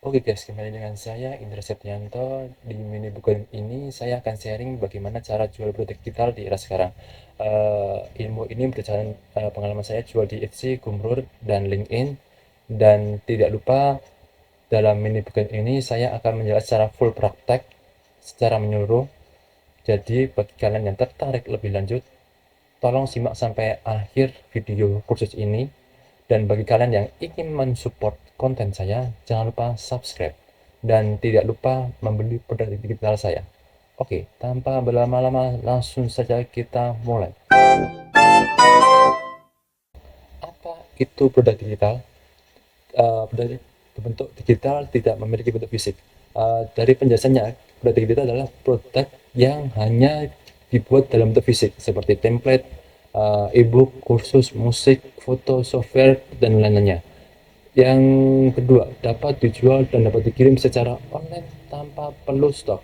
Oke guys, kembali dengan saya Indra Septianto. Di mini buku ini saya akan sharing bagaimana cara jual produk digital di era sekarang. Ilmu ini berdasarkan pengalaman saya jual di Etsy, Gumroad, dan LinkedIn. Dan tidak lupa dalam mini buku ini saya akan menjelaskan secara full praktek, secara menyeluruh. Jadi bagi kalian yang tertarik lebih lanjut, tolong simak sampai akhir video kursus ini. Dan bagi kalian yang ingin mensupport konten saya, jangan lupa subscribe dan tidak lupa membeli produk digital saya. Oke, tanpa berlama-lama langsung saja kita mulai. Apa itu produk digital? Produk berbentuk digital tidak memiliki bentuk fisik. Dari penjelasannya, produk digital adalah produk yang hanya dibuat dalam bentuk fisik seperti template, ebook, kursus, musik, foto, software, dan lain-lainnya. Yang kedua, dapat dijual dan dapat dikirim secara online tanpa perlu stok.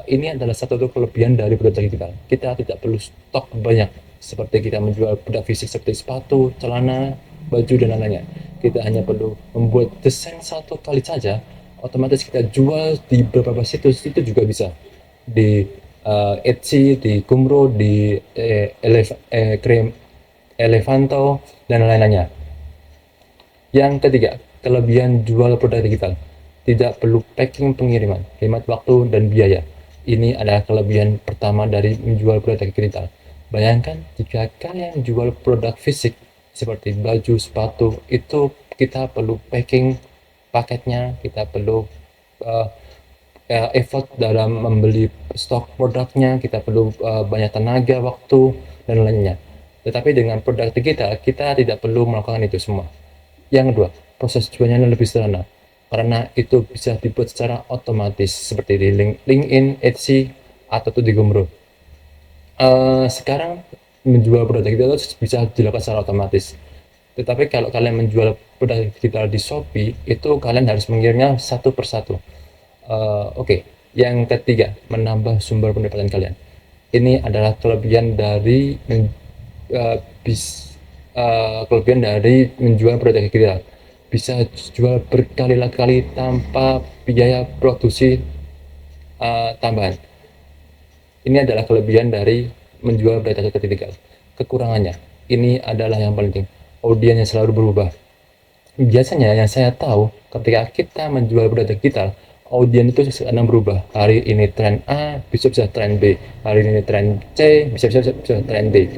Ini adalah satu kelebihan dari produk digital. Kita tidak perlu stok banyak seperti kita menjual produk fisik seperti sepatu, celana, baju, dan lain-lainnya. Kita hanya perlu membuat desain satu kali saja, otomatis kita jual di beberapa situs itu juga bisa. Di Etsy, di Gumroad, di Elefanto, dan lain-lainnya. Yang ketiga, kelebihan jual produk digital. Tidak perlu packing pengiriman, hemat waktu dan biaya. Ini adalah kelebihan pertama dari menjual produk digital. Bayangkan jika kalian jual produk fisik seperti baju, sepatu, itu kita perlu packing paketnya, kita perlu uh, effort dalam membeli stok produknya, kita perlu banyak tenaga, waktu, dan lainnya. Tetapi dengan produk digital, kita tidak perlu melakukan itu semua. Yang kedua, proses jualnya lebih sederhana karena itu bisa dibuat secara otomatis seperti di LinkedIn, Etsy, atau di Gumroad. Sekarang menjual produk digital itu bisa dilakukan secara otomatis. Tetapi kalau kalian menjual produk digital di Shopee, itu kalian harus mengirimnya satu persatu. Oke. Yang ketiga, menambah sumber pendapatan kalian. Ini adalah uh, bis, kelebihan dari menjual produk digital. Bisa jual berkali-kali tanpa biaya produksi tambahan. Ini adalah kelebihan dari menjual produk digital. Kekurangannya, ini adalah yang penting. Audiensnya selalu berubah. Biasanya yang saya tahu, ketika kita menjual produk digital, audiens itu sedang berubah. Hari ini tren A, bisa bisa tren B. Hari ini tren C, bisa tren D.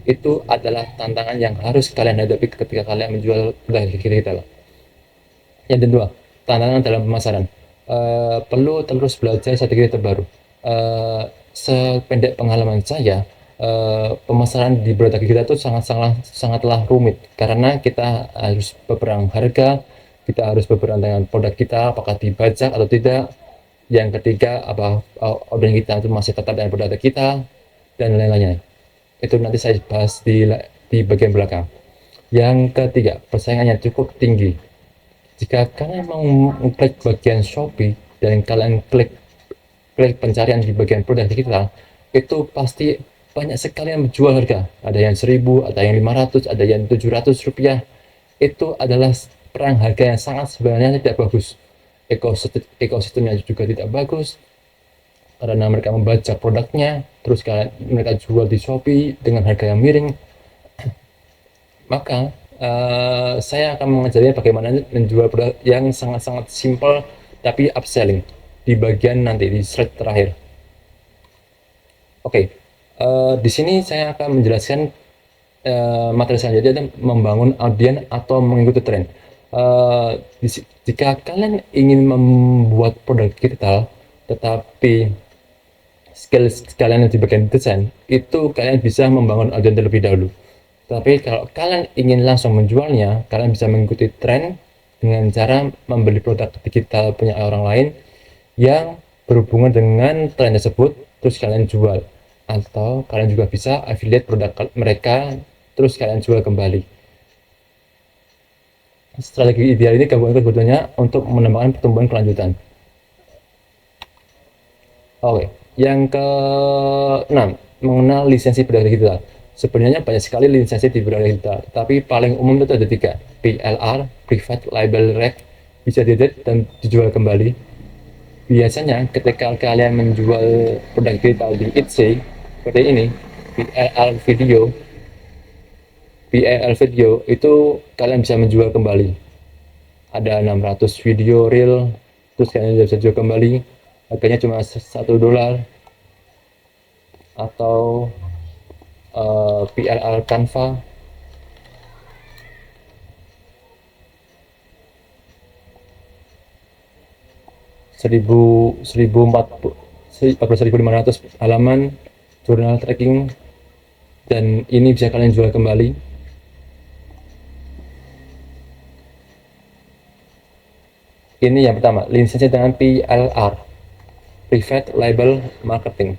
Itu adalah tantangan yang harus kalian hadapi ketika kalian menjual produk digital. Yang kedua, tantangan dalam pemasaran. Perlu terus belajar strategi terbaru. Sependek pengalaman saya, pemasaran di produk digital itu sangatlah rumit karena kita harus berperang harga, kita harus berperang dengan produk kita apakah dibajak atau tidak. Yang ketiga, apa order kita itu masih tetap dengan produk kita, dan lain-lainnya. Itu nanti saya bahas di bagian belakang. Yang ketiga, persaingannya cukup tinggi. Jika kalian mau mengklik bagian Shopee dan kalian klik pencarian di bagian produk digital, itu pasti banyak sekali yang menjual harga. Ada yang 1000, ada yang 500, ada yang 700 rupiah. Itu adalah perang harga yang sangat sebenarnya tidak bagus. Ekosistemnya juga tidak bagus karena mereka membaca produknya, terus mereka jual di Shopee dengan harga yang miring. Maka saya akan mengajarnya bagaimana menjual produk yang sangat-sangat simple tapi upselling di bagian nanti di slide terakhir. Oke, di sini saya akan menjelaskan materi selanjutnya dan membangun audiens atau mengikuti tren. Jika kalian ingin membuat produk digital tetapi skill kalian di bagian desain, itu kalian bisa membangun audiens terlebih dahulu. Tapi kalau kalian ingin langsung menjualnya, kalian bisa mengikuti tren dengan cara membeli produk digital punya orang lain yang berhubungan dengan tren tersebut, terus kalian jual. Atau kalian juga bisa affiliate produk mereka, terus kalian jual kembali. Strategi ideal ini gabungan kebutuhannya untuk menambahkan pertumbuhan kelanjutan. Oke, yang ke-6, mengenal lisensi produk digital. Sebenarnya banyak sekali lisensi di produk digital, tapi paling umum itu ada 3, PLR, Private Label Right, bisa diedit dan dijual kembali. Biasanya ketika kalian menjual produk digital di Etsy seperti ini, PLL video, PLL video itu kalian bisa menjual kembali. Ada 600 video real, terus kalian bisa jual kembali. Harganya cuma $1 atau PLL Canva 1500 halaman jurnal tracking, dan ini bisa kalian jual kembali. Ini yang pertama, lisensi dengan PLR, Private Label Marketing,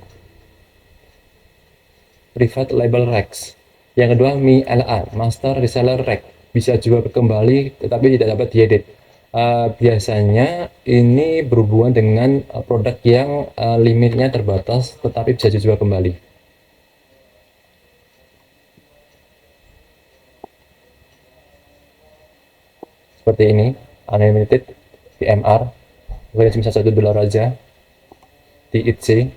Private Label Recs. Yang kedua, MLR, Master Reseller Rec, bisa jual kembali tetapi tidak dapat diedit. Biasanya ini berhubungan dengan produk yang limitnya terbatas tetapi bisa dijual kembali. Seperti ini, unlimited PMR, harganya cuma $1 aja di Etsy.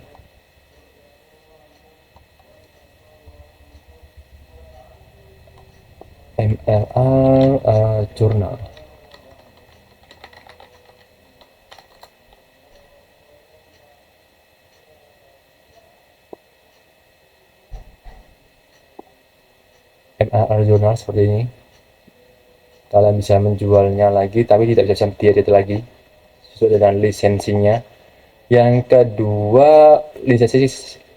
MLR jurnal. MLR jurnal seperti ini. Kalian bisa menjualnya lagi tapi tidak bisa diedit lagi sesuai dengan lisensinya. Yang kedua, lisensi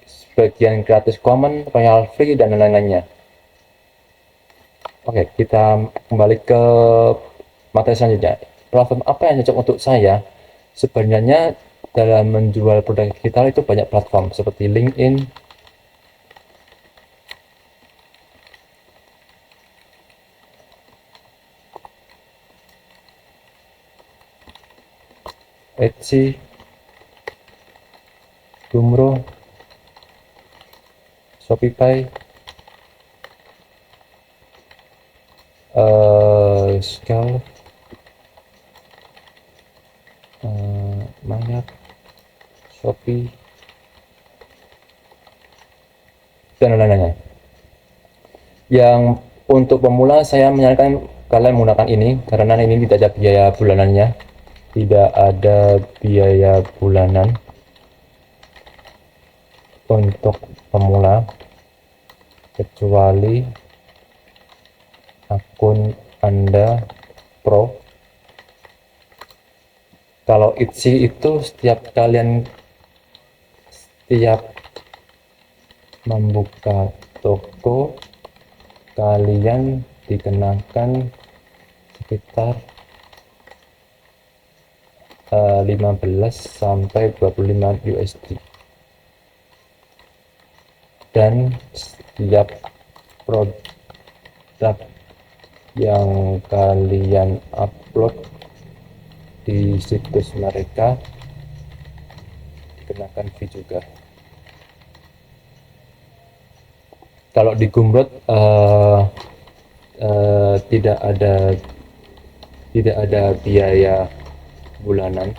sebagian Creative Commons, Royal Free, dan lain-lainnya. Oke, kita kembali ke materi selanjutnya. Platform apa yang cocok untuk saya? Sebenarnya dalam menjual produk digital itu banyak platform seperti LinkedIn, Etsy, Gumroh, Shopify, Scale, Mayak, Shopee, dan lain-lainnya. Yang untuk pemula saya menyarankan kalian menggunakan ini karena ini tidak ada biaya bulanannya, tidak ada biaya bulanan untuk pemula kecuali akun Anda pro. Kalau Etsy itu setiap membuka toko kalian dikenakan sekitar 15 sampai 25 USD, dan setiap produk yang kalian upload di situs mereka dikenakan fee juga. Kalau di Gumroh tidak ada biaya bulanan,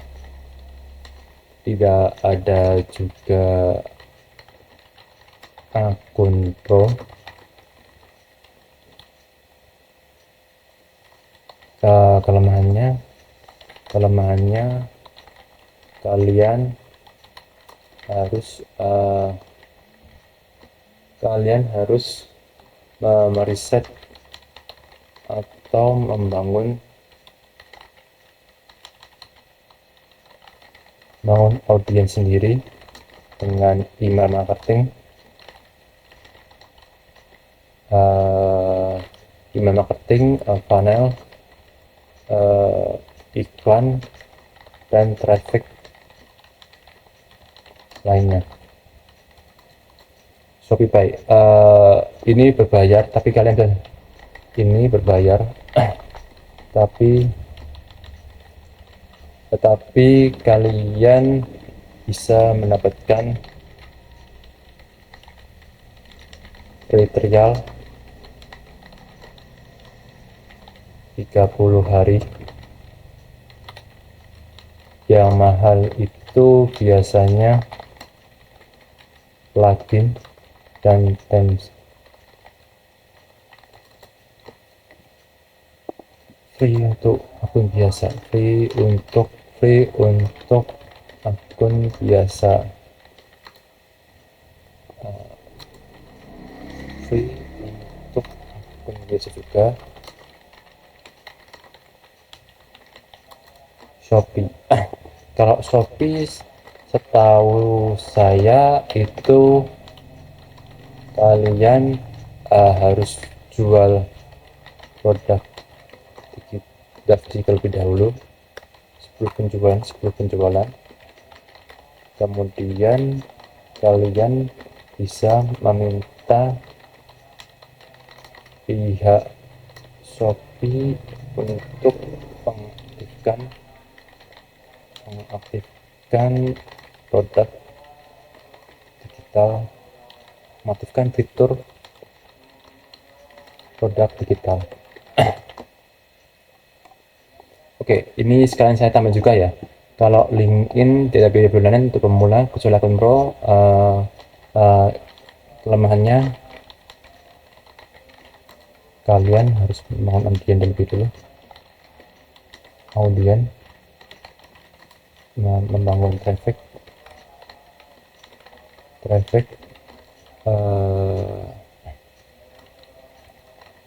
tidak ada juga akun pro. Kelemahannya kalian harus meriset atau membangun audiens sendiri dengan email marketing, funnel, iklan, dan traffic lainnya. Shopify ini berbayar tapi kalian tetapi kalian bisa mendapatkan free trial 30 hari Yang mahal itu biasanya plugin dan themes. Free untuk akun biasa, free untuk akun biasa, free untuk akun biasa juga. Shopee. Kalau Shopee setahu saya itu kalian harus jual produk digital terlebih dahulu sebelum penjualan. Kemudian kalian bisa meminta pihak Shopee untuk mengaktifkan produk digital, mengaktifkan fitur produk digital. Oke, ini sekalian saya tambah juga ya. Kalau LinkedIn tidak pilih bulanan untuk pemula kecuali akun pro, kelemahannya kalian harus membangun audien terlebih dulu. Audien membangun traffic,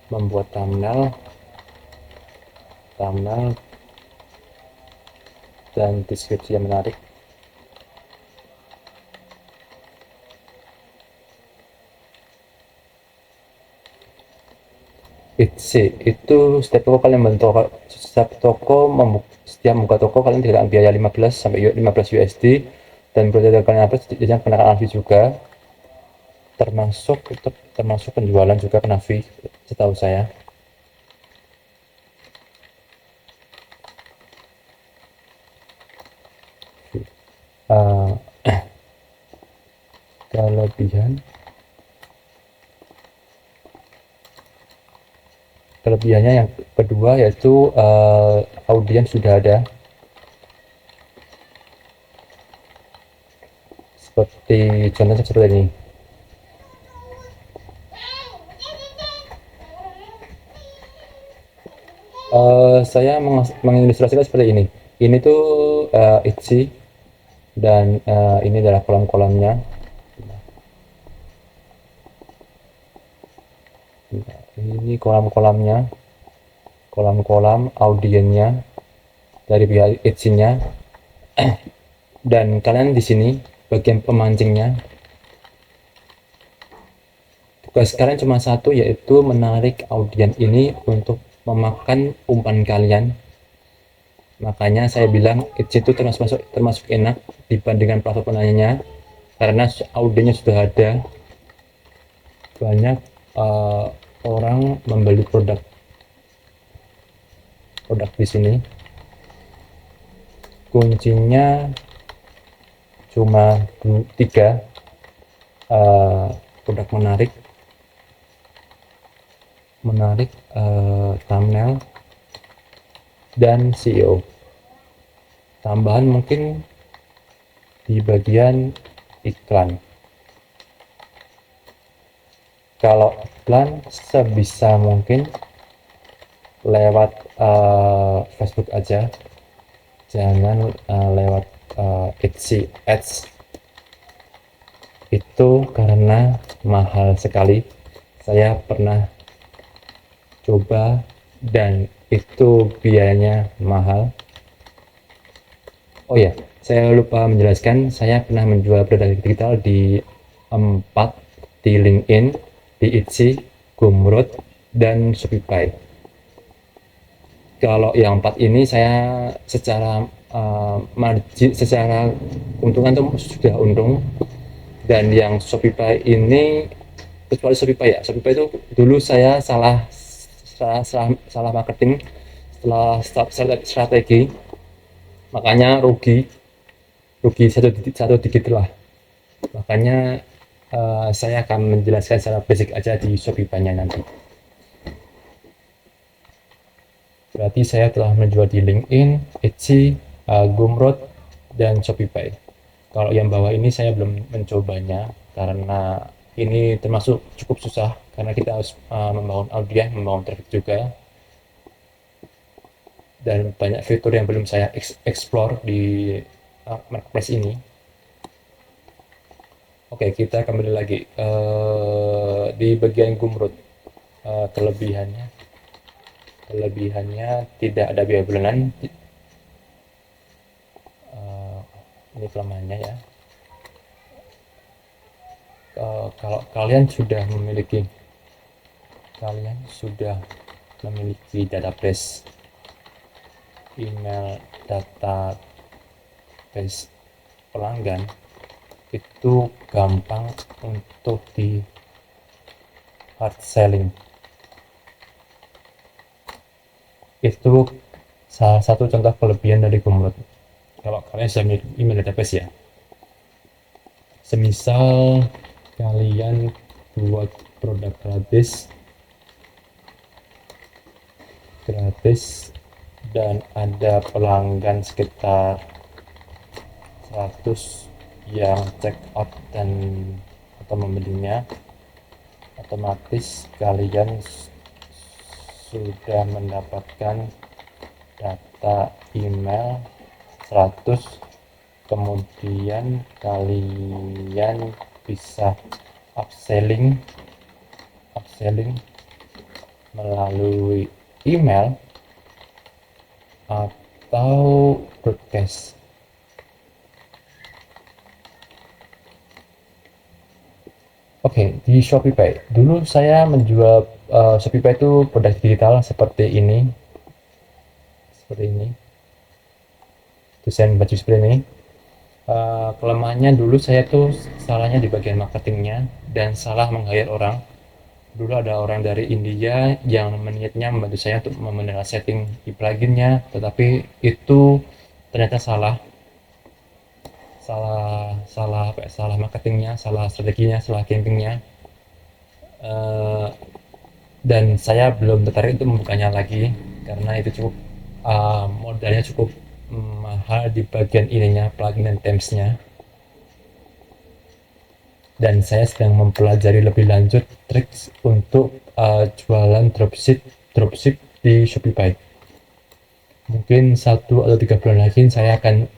membuat thumbnail dan deskripsi yang menarik. Itu setiap toko kalian membuka toko kalian tidak biaya 15 USD dan berarti kalian apa jajan kenakan fee juga, termasuk penjualan juga kena fee setahu saya. Kelebihannya yang kedua yaitu audiens sudah ada, contohnya seperti ini. Saya mengilustrasikan seperti ini. Ini tuh Etsy dan ini adalah kolom-kolomnya. Ini kolam-kolamnya, kolam-kolam audiennya dari pihak Etsy-nya. Dan kalian di sini bagian pemancingnya. Tugas kalian cuma satu, yaitu menarik audiens ini untuk memakan umpan kalian. Makanya saya bilang Etsy itu termasuk enak dibandingkan platform lainnya karena audiensnya sudah ada. Banyak orang membeli produk di sini. Kuncinya cuma 3, produk menarik, thumbnail, dan SEO. Tambahan mungkin di bagian iklan. Kalau iklan sebisa mungkin lewat Facebook aja, jangan lewat Etsy Ads. Itu karena mahal sekali. Saya pernah coba dan itu biayanya mahal. Oh ya, saya lupa menjelaskan, saya pernah menjual produk digital di 4, di LinkedIn, di Etsy, Gumroad, dan Shopify. Kalau yang 4 ini saya secara margin, secara keuntungan itu sudah untung. Dan yang Shopify ini, kecuali Shopify ya, Shopify itu dulu saya salah marketing, setelah strategi, makanya rugi satu digit lah. Makanya saya akan menjelaskan secara basic aja di Shopify-nya nanti. Berarti saya telah menjual di LinkedIn, Etsy, Gumroad, dan Shopify. Kalau yang bawah ini saya belum mencobanya karena ini termasuk cukup susah karena kita harus membangun audiens, membangun traffic juga, dan banyak fitur yang belum saya explore di marketplace ini. Oke, kita kembali lagi di bagian Gumroad. Kelebihannya, tidak ada biaya bulanan. Ini kelemahannya ya. Kalau kalian sudah memiliki database email, database pelanggan, itu gampang untuk di hard selling. Itu salah satu contoh kelebihan dari Gumroad. Kalau kalian sudah memiliki email database ya, semisal kalian buat produk gratis dan ada pelanggan sekitar 100 yang check out dan atau membelinya, otomatis kalian sudah mendapatkan data email 100, kemudian kalian bisa upselling melalui email atau broadcast. Oke, di Shopify. Dulu saya menjual Shopify itu produk digital seperti ini. Desain baju seperti ini. Kelemahannya dulu saya tuh salahnya di bagian marketingnya dan salah meng-hire orang. Dulu ada orang dari India yang niatnya membantu saya untuk memenera setting di pluginnya, tetapi itu ternyata salah salah marketingnya, salah strateginya, salah campingnya. Dan saya belum tertarik untuk membukanya lagi karena itu cukup modalnya cukup mahal di bagian ininya, plugin dan themes-nya. Dan saya sedang mempelajari lebih lanjut trik untuk jualan dropship di Shopify. Mungkin 1 atau 3 bulan lagi saya akan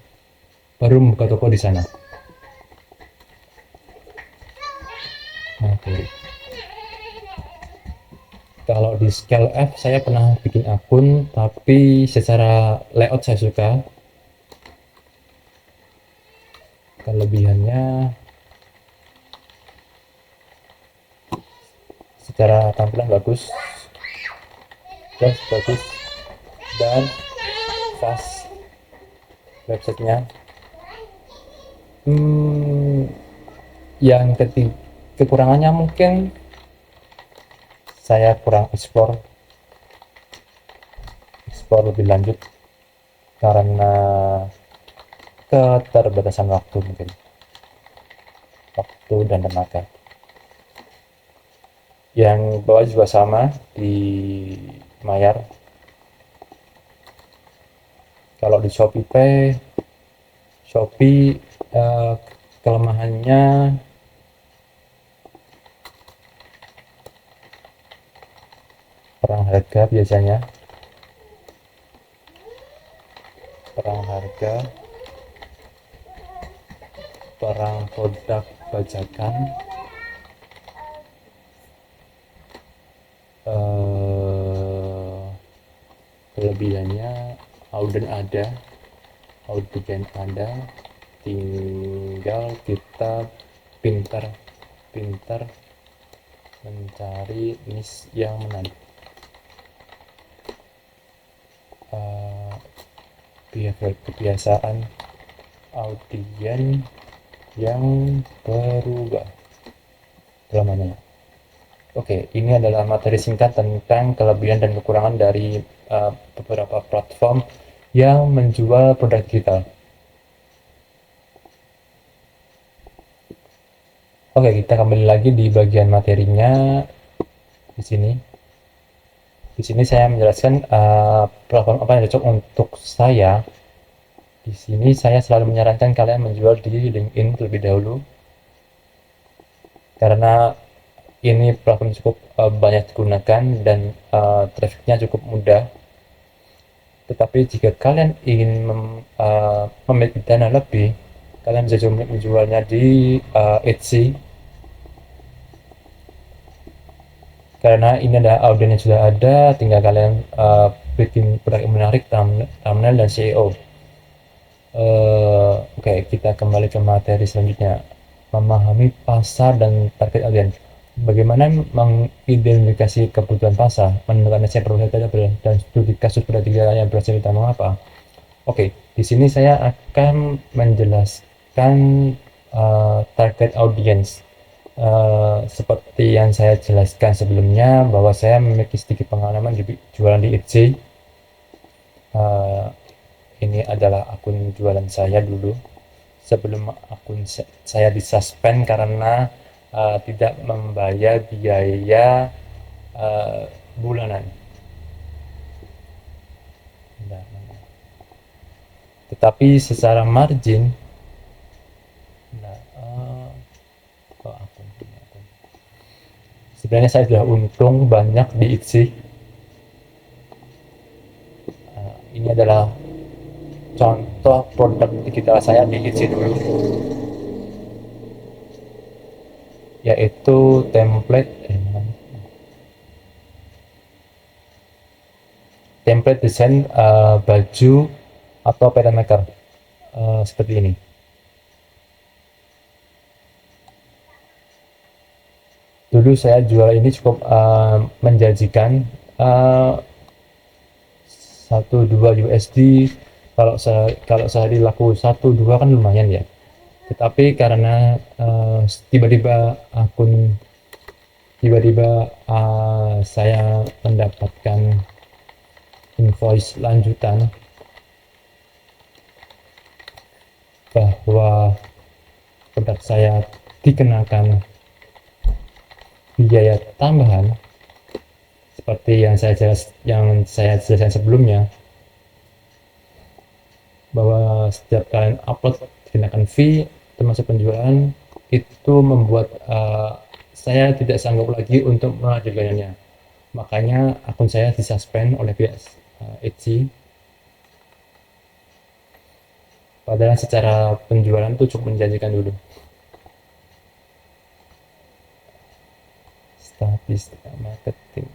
baru membuka toko di sana. Oke. Kalau di Scale F saya pernah bikin akun, tapi secara layout saya suka. Kelebihannya secara tampilan bagus dan fast websitenya. Yang kekurangannya mungkin saya kurang explore lebih lanjut karena keterbatasan waktu, mungkin waktu dan tenaga. Yang bawah juga sama di Mayar. Kalau di Shopee kelemahannya perang harga, biasanya perang produk bajakan. Kelebihannya audien ada, tinggal kita pintar mencari niche yang menarik. Kebiasaan audien yang berubah kelemahannya. Oke, ini adalah materi singkat tentang kelebihan dan kekurangan dari beberapa platform yang menjual produk digital. Oke, kita kembali lagi di bagian materinya. Di sini saya menjelaskan platform apa yang cocok untuk saya Di sini saya selalu menyarankan kalian menjual di LinkedIn terlebih dahulu, karena ini platform cukup banyak digunakan dan trafficnya cukup mudah. Tetapi jika kalian ingin memiliki dana lebih, kalian bisa menjualnya di Etsy, karena ini ada audiens yang sudah ada, tinggal kalian bikin produk yang menarik, thumbnail dan SEO. Oke, kita kembali ke materi selanjutnya, memahami pasar dan target audiens. Bagaimana mengidentifikasi kebutuhan pasar, menentukan siapa produk dan studi kasus pada tiga yang berhasil kita mengapa. Oke, di sini saya akan menjelaskan target audience. Seperti yang saya jelaskan sebelumnya, bahwa saya memiliki sedikit pengalaman di jualan di Etsy. Ini adalah akun jualan saya dulu, sebelum akun saya disuspend karena tidak membayar biaya bulanan. Tetapi secara margin, sebenarnya saya sudah untung banyak di Etsy. Ini adalah contoh produk digital saya di Etsy dulu, yaitu template desain baju atau pattern maker seperti ini. Dulu saya jual ini cukup menjanjikan, 1-2 USD, kalau sehari laku 1-2 kan lumayan ya. Tetapi karena tiba-tiba saya mendapatkan invoice lanjutan bahwa produk saya dikenakan biaya tambahan seperti yang saya jelaskan sebelumnya, bahwa setiap kalian upload dikenakan fee termasuk penjualan. Itu membuat saya tidak sanggup lagi untuk melanjutkannya. Makanya akun saya disuspend oleh pihak Etsy. Padahal secara penjualan itu cukup menjanjikan dulu. Statistik marketing.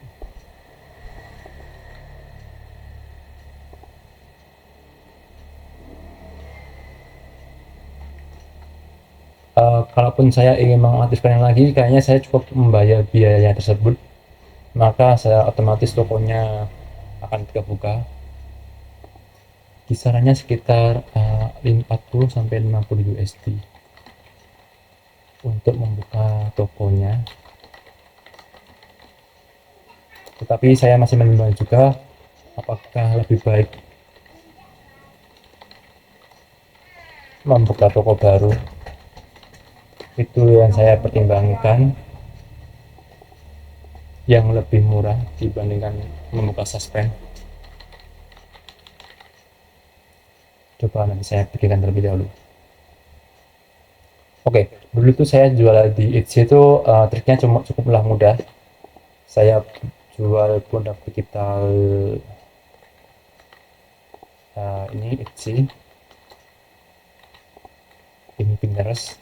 Kalaupun saya ingin mengaktifkannya lagi, kayaknya saya cukup membayar biaya tersebut, maka saya otomatis tokonya akan terbuka. Kisarannya sekitar 40 sampai 50 USD untuk membuka tokonya. Tetapi saya masih menimbang juga apakah lebih baik membuka toko baru. Itu yang saya pertimbangkan, yang lebih murah dibandingkan membuka suspend. Coba nanti saya pikirkan terlebih dahulu. Oke, dulu tuh saya jual di Etsy itu triknya cukuplah mudah. Saya jual produk digital ini Etsy, ini Pinterest,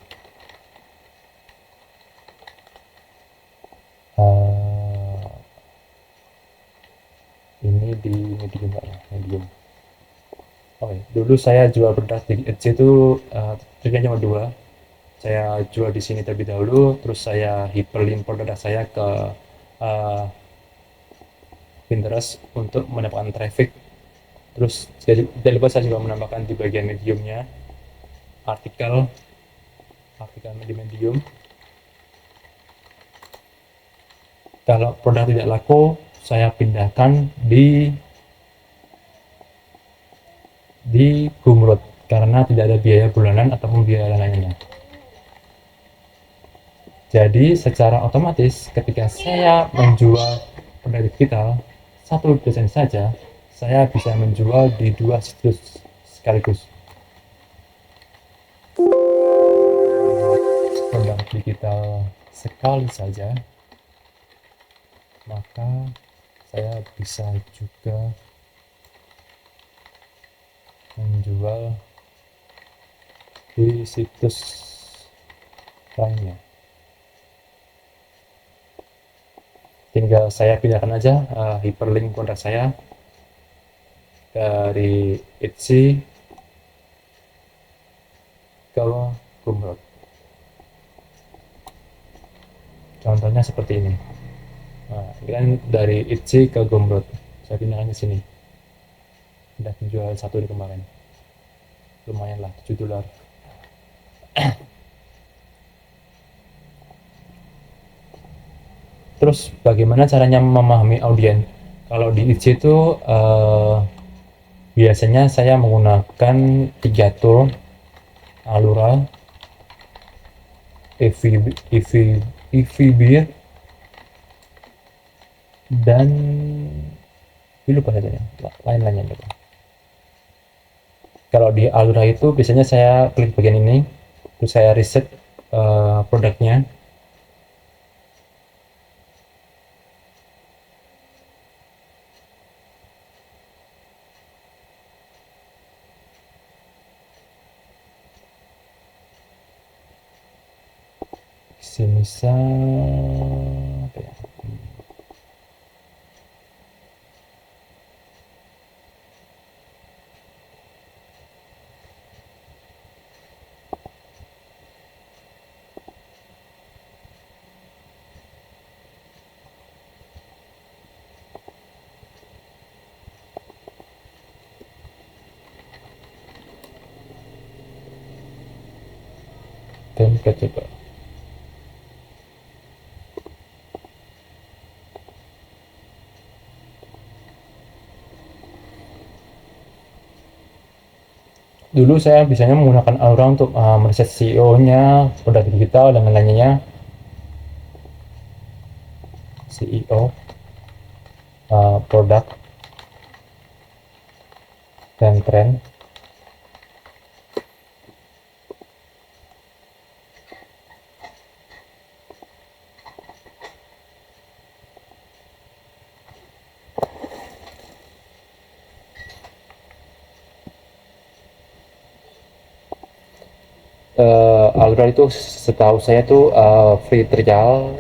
ini di medium. Oke, dulu saya jual produk di Etsy itu triknya cuma dua. Saya jual di sini terlebih dahulu, terus saya hyperlink produk saya ke Pinterest untuk mendapatkan traffic. Terus tidak lupa saya juga menambahkan di bagian mediumnya artikel di medium. Kalau produk tidak laku, saya pindahkan di Gumroad karena tidak ada biaya bulanan ataupun biaya lainnya. Jadi secara otomatis ketika saya menjual produk digital satu desain saja, saya bisa menjual di 2 situs sekaligus. digital sekali saja, maka saya bisa juga menjual di situs lainnya. Tinggal saya pindahkan aja hyperlink produk saya dari Etsy ke Gumroad. Contohnya seperti ini. Nah, ini kan dari Etsy ke Gumroad. Saya pindahkan ke sini. Udah menjual satu di kemarin. Lumayan lah, $7. Terus bagaimana caranya memahami audiens? Kalau di Etsy itu biasanya saya menggunakan 3 tool: Alura, EVBeer, dan lupa saja lain-lainnya gitu. Kalau di Alura itu biasanya saya klik bagian ini, terus saya riset produknya. Misal apa ya? Template coba. Dulu saya biasanya menggunakan Aura untuk meriset CEO-nya, produk digital, dan lain-lainnya. CEO, produk, dan tren. Aura itu setahu saya tuh free trial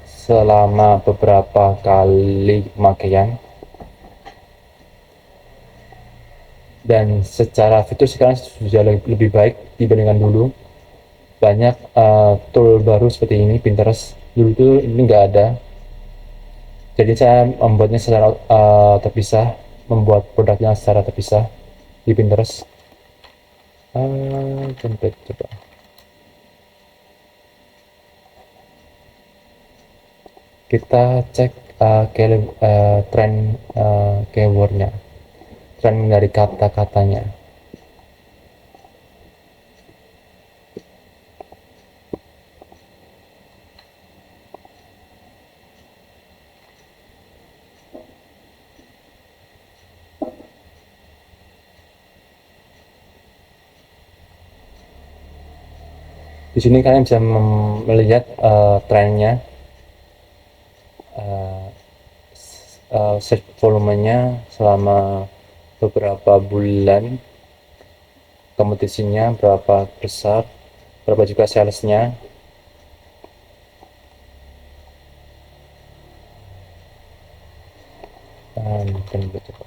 selama beberapa kali pemakaian, dan secara fitur sekarang sudah lebih baik dibandingkan dulu. Banyak tool baru seperti ini, Pinterest. Dulu tuh ini nggak ada, jadi saya membuatnya secara terpisah, membuat produknya secara terpisah di Pinterest. Template coba. Kita cek tren keywordnya, tren dari kata-katanya. Di sini kalian bisa melihat trennya, search volumenya selama beberapa bulan, kompetisinya berapa besar, berapa juga salesnya. Dan coba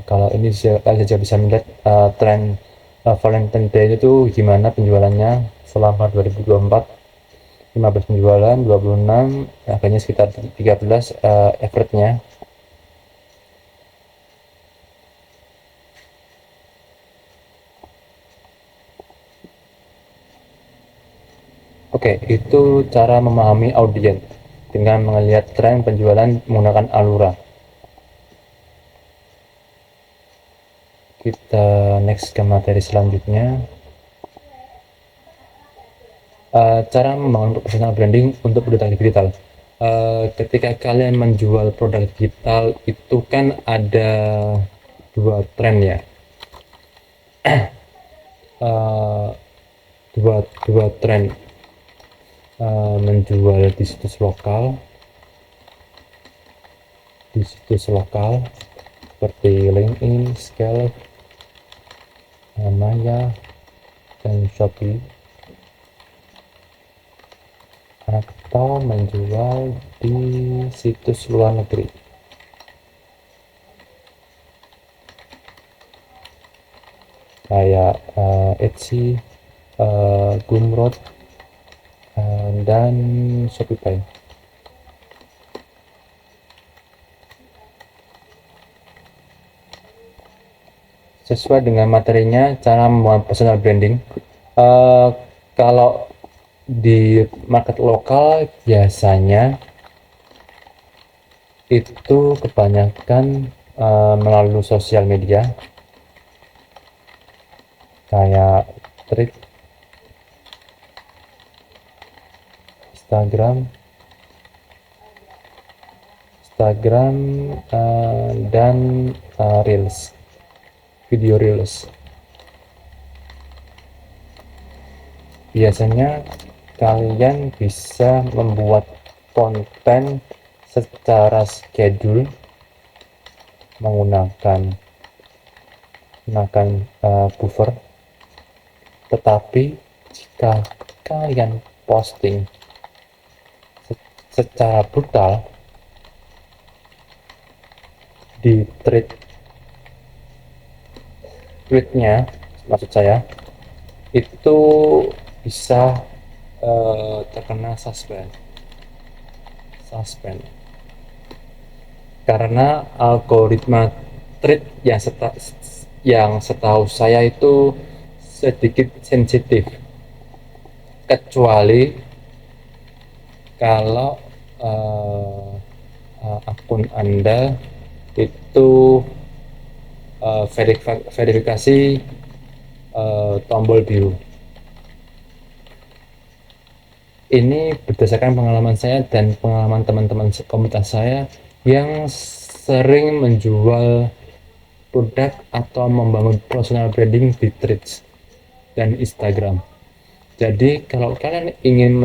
kalau ini kalian saja bisa melihat tren Valentine Day itu gimana penjualannya selama 2024. 15 penjualan, 26, akhirnya sekitar 13 average-nya. Oke, itu cara memahami audiens dengan melihat tren penjualan menggunakan Alura. Kita next ke materi selanjutnya. Cara membangun personal branding untuk produk digital. Ketika kalian menjual produk digital itu kan ada dua tren ya. Eh, dua tren, menjual di situs lokal seperti LinkedIn, Scale, Maya, dan Shopee, atau menjual di situs luar negeri kayak Etsy, Gumroad, dan Shopify. Sesuai dengan materinya, cara membuat personal branding. Uh, Kalau di market lokal biasanya itu kebanyakan melalui sosial media kayak Thread, Instagram, dan Reels, video Reels. Biasanya kalian bisa membuat konten secara schedule menggunakan buffer, tetapi jika kalian posting secara brutal di tweetnya, maksud saya itu bisa terkena suspend karena algoritma tweet yang setahu saya itu sedikit sensitif, kecuali kalau akun Anda itu verifikasi tombol biru. Ini berdasarkan pengalaman saya dan pengalaman teman-teman komunitas saya yang sering menjual produk atau membangun personal branding di Threads dan Instagram. Jadi kalau kalian ingin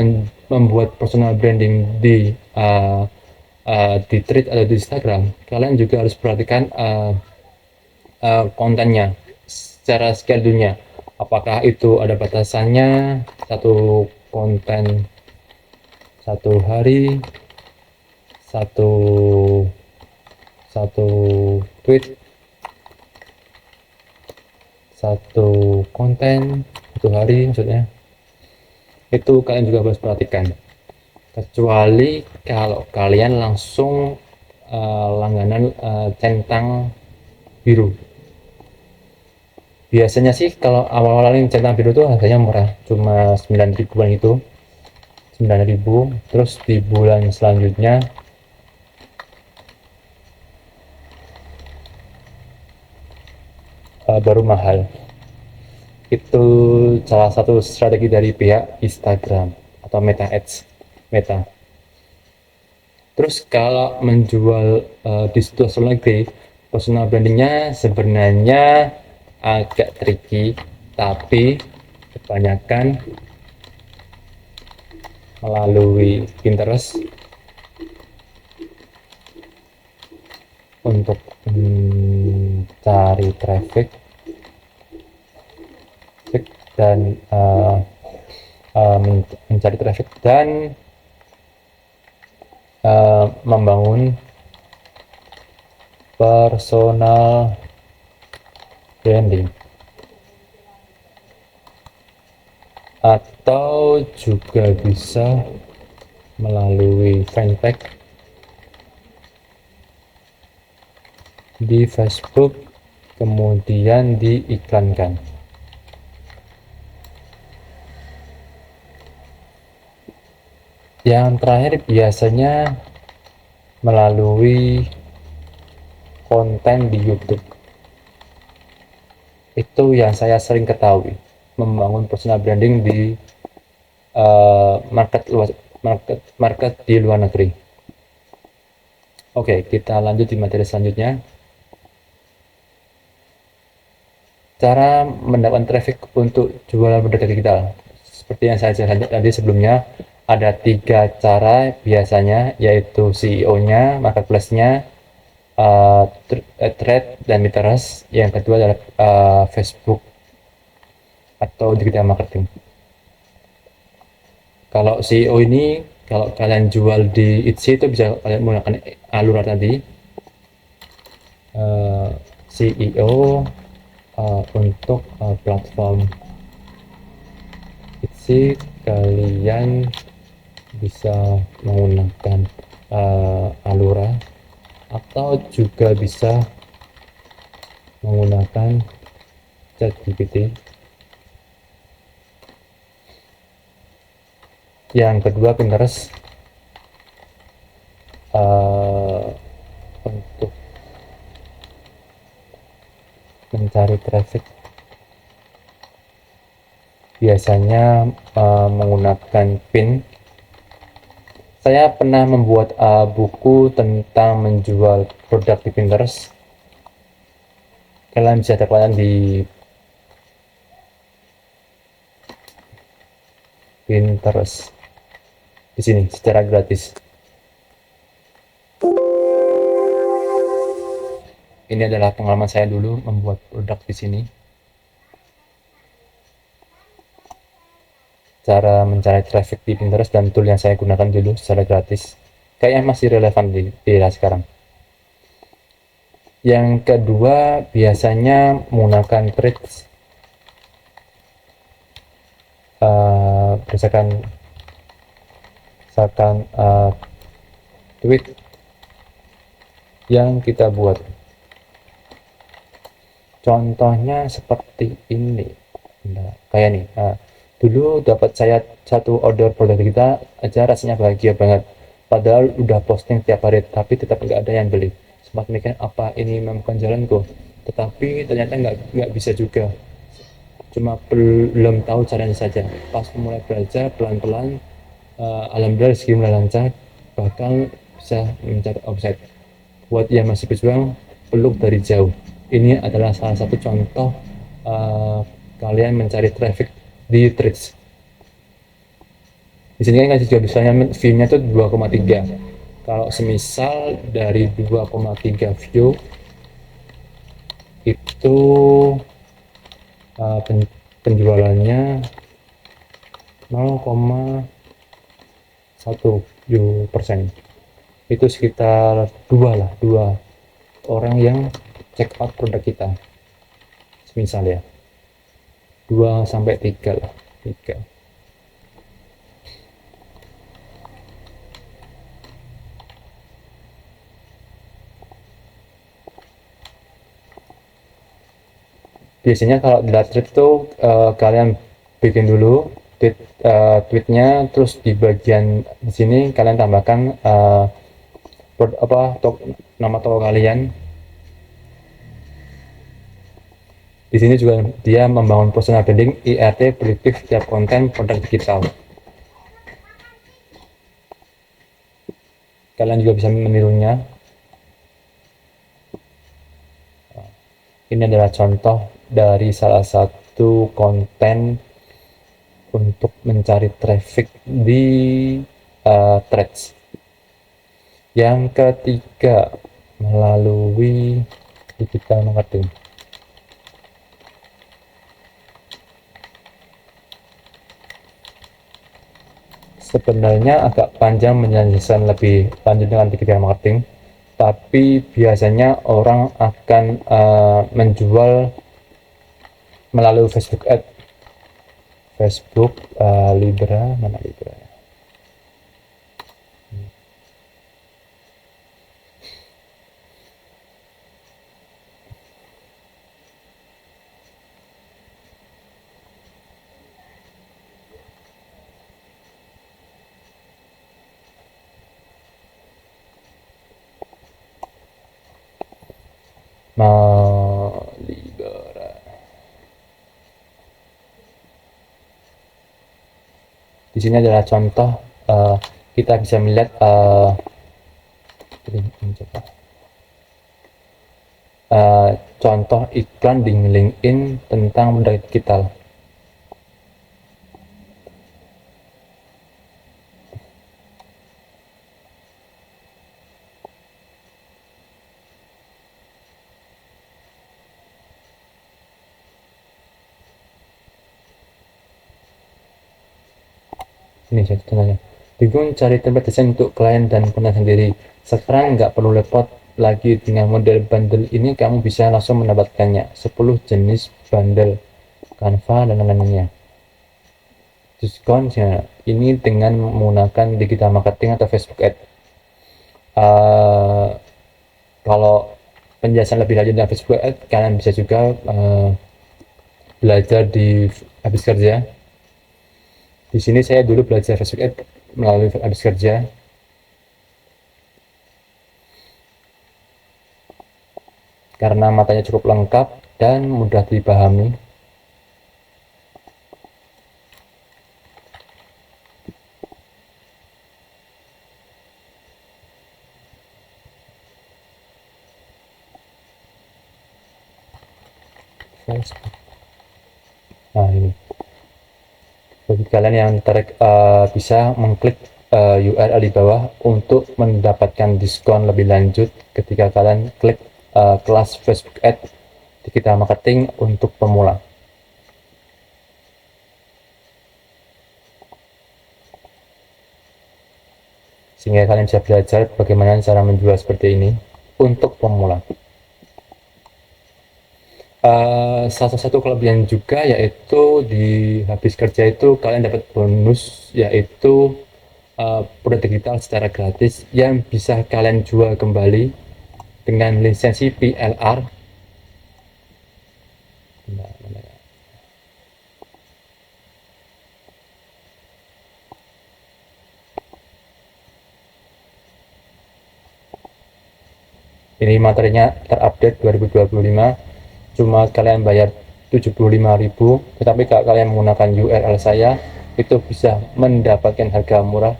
membuat personal branding di Threads atau di Instagram, kalian juga harus perhatikan kontennya secara schedule-nya. Apakah itu ada batasannya, satu konten satu hari, satu tweet, satu konten satu hari, maksudnya itu kalian juga harus perhatikan. Kecuali kalau kalian langsung langganan centang biru. Biasanya sih kalau awal-awal ini centang biru tuh harganya murah, cuma 9 ribuan itu, 9.000. Terus di bulan selanjutnya baru mahal. Itu salah satu strategi dari pihak Instagram atau Meta Ads, Meta. Terus kalau menjual di situs luar negeri, personal brandingnya sebenarnya agak tricky, tapi kebanyakan melalui Pinterest untuk cari traffic dan mencari traffic dan membangun personal branding, atau juga bisa melalui fanpage di Facebook kemudian diiklankan. Yang terakhir biasanya melalui konten di YouTube. Itu yang saya sering ketahui, membangun personal branding di market di luar negeri. Oke, kita lanjut di materi selanjutnya. Cara mendapatkan traffic untuk jualan produk digital. Seperti yang saya jelaskan tadi sebelumnya, ada 3 cara biasanya, yaitu CEO-nya, marketplace-nya, Thread, dan Pinterest. Yang kedua adalah Facebook atau digital marketing. Kalau CEO ini, kalau kalian jual di Etsy itu bisa kalian menggunakan Alura tadi. CEO untuk platform Etsy, kalian bisa menggunakan Alura atau juga bisa menggunakan ChatGPT. Yang kedua Pinterest untuk mencari traffic biasanya menggunakan pin. Saya pernah membuat buku tentang menjual produk di Pinterest. Kalian bisa dapatkan di Pinterest di sini secara gratis. Ini adalah pengalaman saya dulu membuat produk di sini. Cara mencari traffic di Pinterest dan tool yang saya gunakan dulu secara gratis. Kayaknya masih relevan di era sekarang. Yang kedua biasanya menggunakan threads berdasarkan tweet yang kita buat. Contohnya seperti ini. Nah, kayak nih. Dulu dapat saya satu order produk kita aja rasanya bahagia banget. Padahal udah posting tiap hari, tapi tetap nggak ada yang beli. Sempat mikir apa ini memang bukan jalanku. Tetapi ternyata nggak bisa juga. Cuma belum tahu caranya saja. Pas mulai belajar pelan-pelan, alhamdulillah rezeki mulai lancar, bahkan bisa mencapai omset. Buat yang masih berjuang, peluk dari jauh. Ini adalah salah satu contoh kalian mencari traffic di Threads. Di sini kan kasih juga misalnya view-nya itu 2,3. Kalau semisal dari 2,3 view itu penjualannya 0,1%, itu sekitar dua orang yang check out produk kita, misal ya 2 sampai 3 lah, 3. Biasanya kalau di thread itu kalian bikin dulu tweetnya, terus di bagian di sini kalian tambahkan nama toko kalian. Di sini juga dia membangun personal branding, IRT, prediktif tiap konten produk digital. Kalian juga bisa menirunya. Ini adalah contoh dari salah satu konten untuk mencari traffic di Threads. Yang ketiga, melalui digital marketing. Sebenarnya agak panjang menjelaskan lebih lanjut dengan digital marketing, tapi biasanya orang akan menjual melalui Facebook Ad. Facebook Libra, mana Libra ya? Libra. Di sini adalah contoh, kita bisa melihat Contoh iklan di LinkedIn tentang modal digital. Ini contohnya. Bingung cari tempat desain untuk klien dan konten sendiri. Sekarang nggak perlu repot lagi dengan model bundle ini, kamu bisa langsung mendapatkannya. 10 jenis bundle Canva dan lain-lainnya. Diskonnya ini dengan menggunakan digital marketing atau Facebook Ad. Kalau penjelasan lebih lanjut dengan Facebook Ad, kalian bisa juga belajar di habis kerja. Di sini saya dulu belajar Facebook Ad melalui habis kerja. Karena matanya cukup lengkap dan mudah dipahami. Nah, ini bagi kalian yang tertarik, bisa mengklik URL di bawah untuk mendapatkan diskon lebih lanjut ketika kalian klik kelas Facebook Ad digital marketing untuk pemula. Sehingga kalian bisa belajar bagaimana cara menjual seperti ini untuk pemula. Salah satu kelebihan juga yaitu di habis kerja itu kalian dapat bonus, yaitu produk digital secara gratis yang bisa kalian jual kembali dengan lisensi PLR. Ini materinya terupdate 2025, cuma kalian bayar 75.000, tetapi kalau kalian menggunakan URL saya itu bisa mendapatkan harga murah.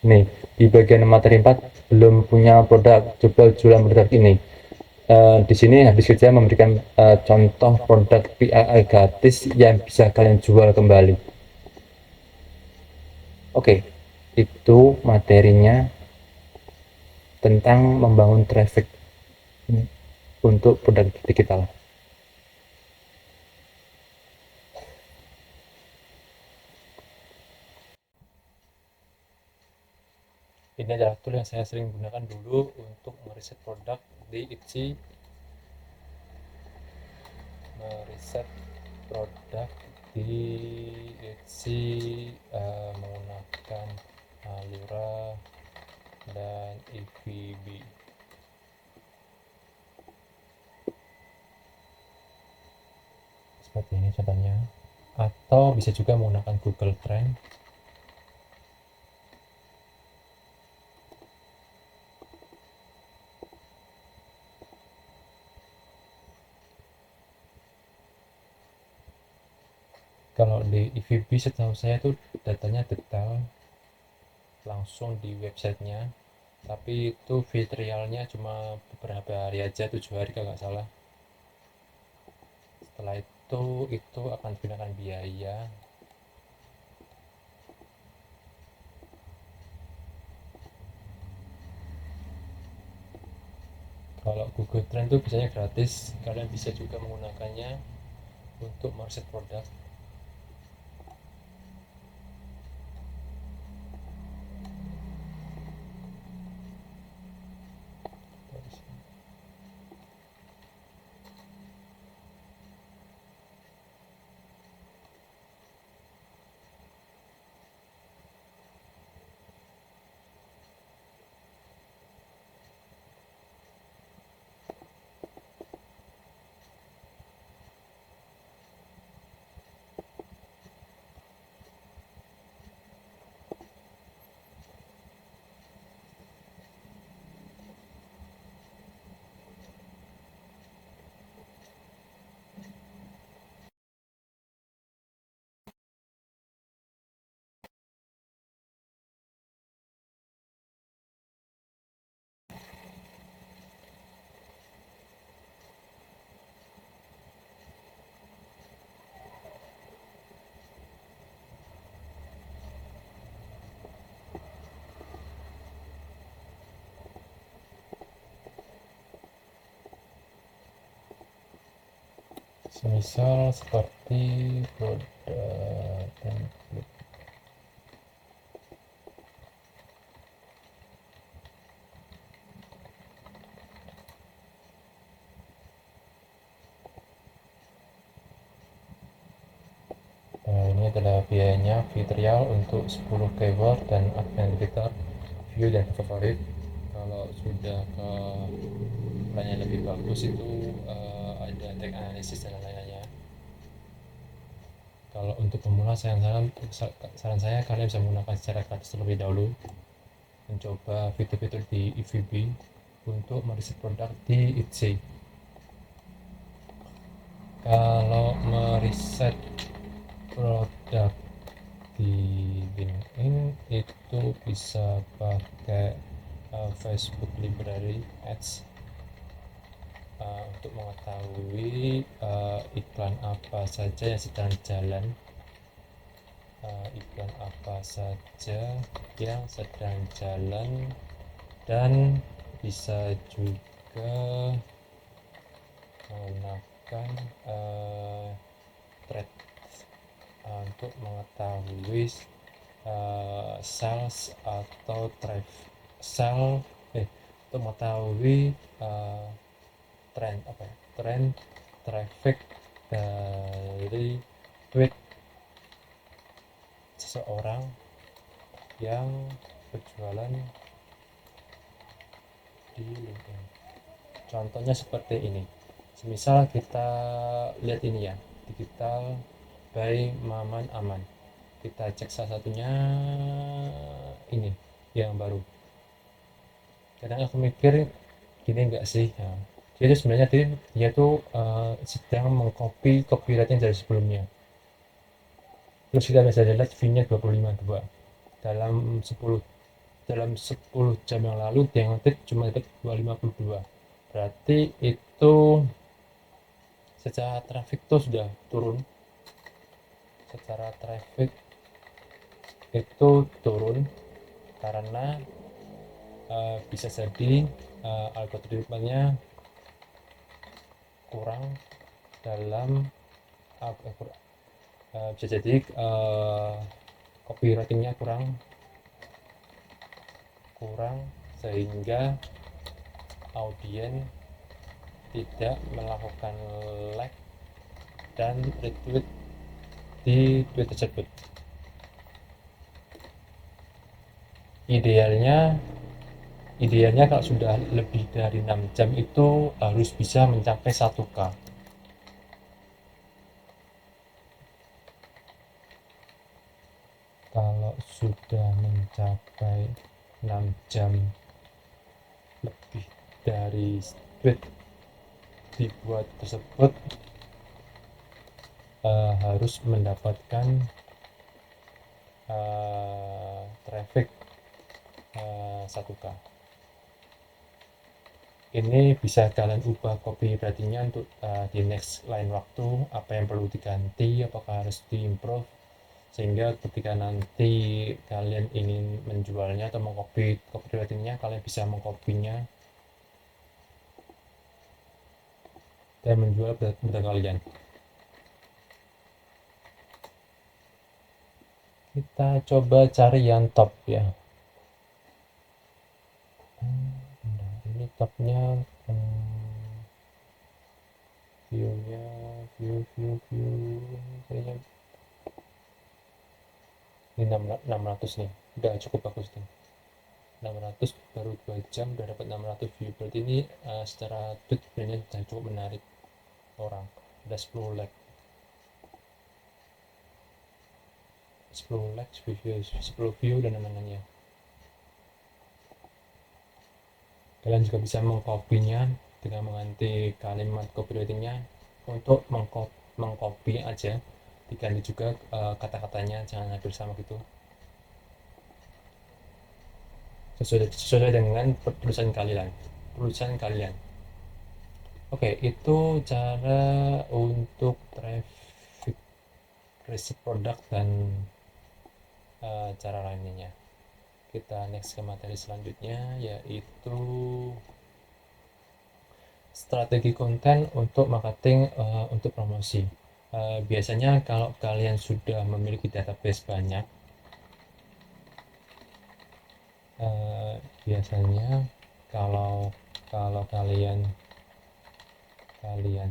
Nih, di bagian materi 4 belum punya produk, coba jualan produk ini. Di sini habis kerja memberikan contoh produk PLR gratis yang bisa kalian jual kembali. Oke, itu materinya tentang membangun traffic untuk produk digital. Ini adalah tool yang saya sering gunakan dulu untuk meriset produk di Etsy, menggunakan Alura dan EVB. Seperti ini contohnya, atau bisa juga menggunakan Google Trend. Kalau di EVB setahu saya tuh datanya detail langsung di websitenya, tapi itu free trialnya cuma beberapa hari aja, 7 hari kalau nggak salah. Setelah itu akan dikenakan biaya. Kalau Google Trend itu biasanya gratis, kalian bisa juga menggunakannya untuk market produk. misal seperti produk template. Nah, ini adalah biayanya, fee trial untuk 10 keyword dan admin editor, view dan favorit. Kalau sudah ke plan yang lebih bagus itu ada tag analisis dan lain-lainnya. Kalau untuk pemula, saran saya kalian bisa menggunakan secara gratis terlebih dahulu, mencoba fitur-fitur di EVB untuk meriset produk di Etsy. Kalau meriset produk di LinkedIn itu bisa pakai Facebook Library Ads untuk mengetahui iklan apa saja yang sedang jalan, iklan apa saja yang sedang jalan, dan bisa juga menggunakan thread untuk mengetahui sales atau untuk mengetahui tren traffic dari tweet seseorang yang berjualan di LinkedIn. Contohnya seperti ini. Misal kita lihat ini ya, digital by Maman Aman. Kita cek salah satunya ini yang baru. Kadang aku mikir gini enggak sih? Nah, dia sebenarnya dia tuh sedang mengcopy copyrightnya dari sebelumnya. Terus kita bisa lihat view-nya 25.2. Dalam 10 jam yang lalu dia ngetik cuma dapat 252. Berarti itu secara traffic tuh sudah turun. Secara traffic itu turun karena bisa jadi algoritmanya kurang dalam bisa jadi copywritingnya kurang sehingga audiens tidak melakukan like dan retweet di tweet tersebut. Idealnya kalau sudah lebih dari 6 jam itu harus bisa mencapai 1K. Kalau sudah mencapai 6 jam lebih dari tweet dibuat tersebut harus mendapatkan traffic 1K. Ini bisa kalian ubah copywritingnya untuk di next lain waktu, apa yang perlu diganti, apakah harus diimprove, sehingga ketika nanti kalian ingin menjualnya atau mengcopy copywritingnya, kalian bisa mengcopynya dan menjual produk kalian. Kita coba cari yang top ya. Ini topnya view-nya view kayaknya ini 600 nih, udah cukup bagus nih. 600 baru 2 jam udah dapat 600 view, berarti ini secara tweet sebenarnya sudah cukup menarik orang. Ada 10 like 10 view dan lain-lainnya. Kalian juga bisa mengcopy-nya dengan mengganti kalimat copywriting-nya untuk mengcopy aja, diganti juga kata-katanya, jangan hampir sama gitu, sesuai dengan tulisan kalian. Oke, itu cara untuk traffic riset produk dan cara lainnya. Kita next ke materi selanjutnya, yaitu strategi konten untuk marketing untuk promosi. Biasanya kalau kalian sudah memiliki database banyak, biasanya kalau kalau kalian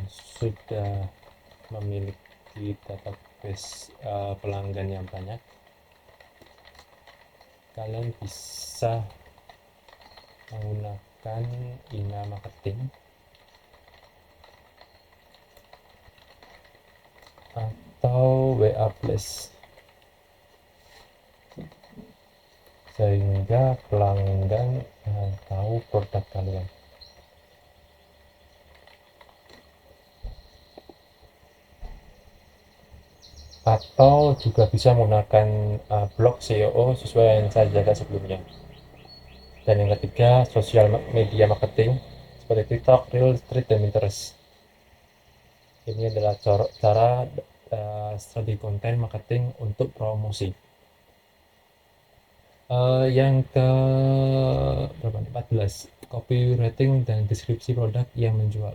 sudah memiliki database pelanggan yang banyak, kalian bisa menggunakan email marketing atau WA Flash sehingga pelanggan tahu produk kalian. Atau juga bisa menggunakan blog SEO sesuai yang saya jaga sebelumnya. Dan yang ketiga, sosial media marketing seperti TikTok, Reels, Threads, dan Pinterest. Ini adalah cara strategi konten marketing untuk promosi. Yang ke berapa? 14, copywriting dan deskripsi produk yang menjual.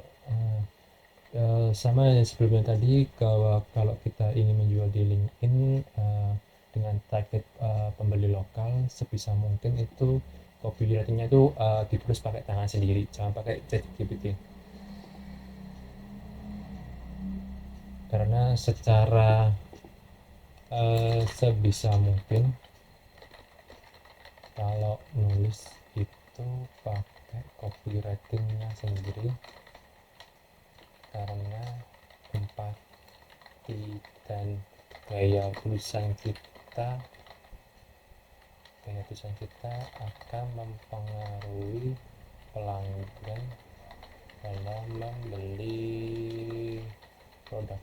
Sama yang sebelumnya tadi, kalau kita ingin menjual di LinkedIn dengan target pembeli lokal, sebisa mungkin itu copywritingnya itu ditulis pakai tangan sendiri, jangan pakai ChatGPT. Karena secara sebisa mungkin kalau nulis itu pakai copywritingnya sendiri, karena empati dan gaya tulisan kita akan mempengaruhi pelanggan dalam membeli produk.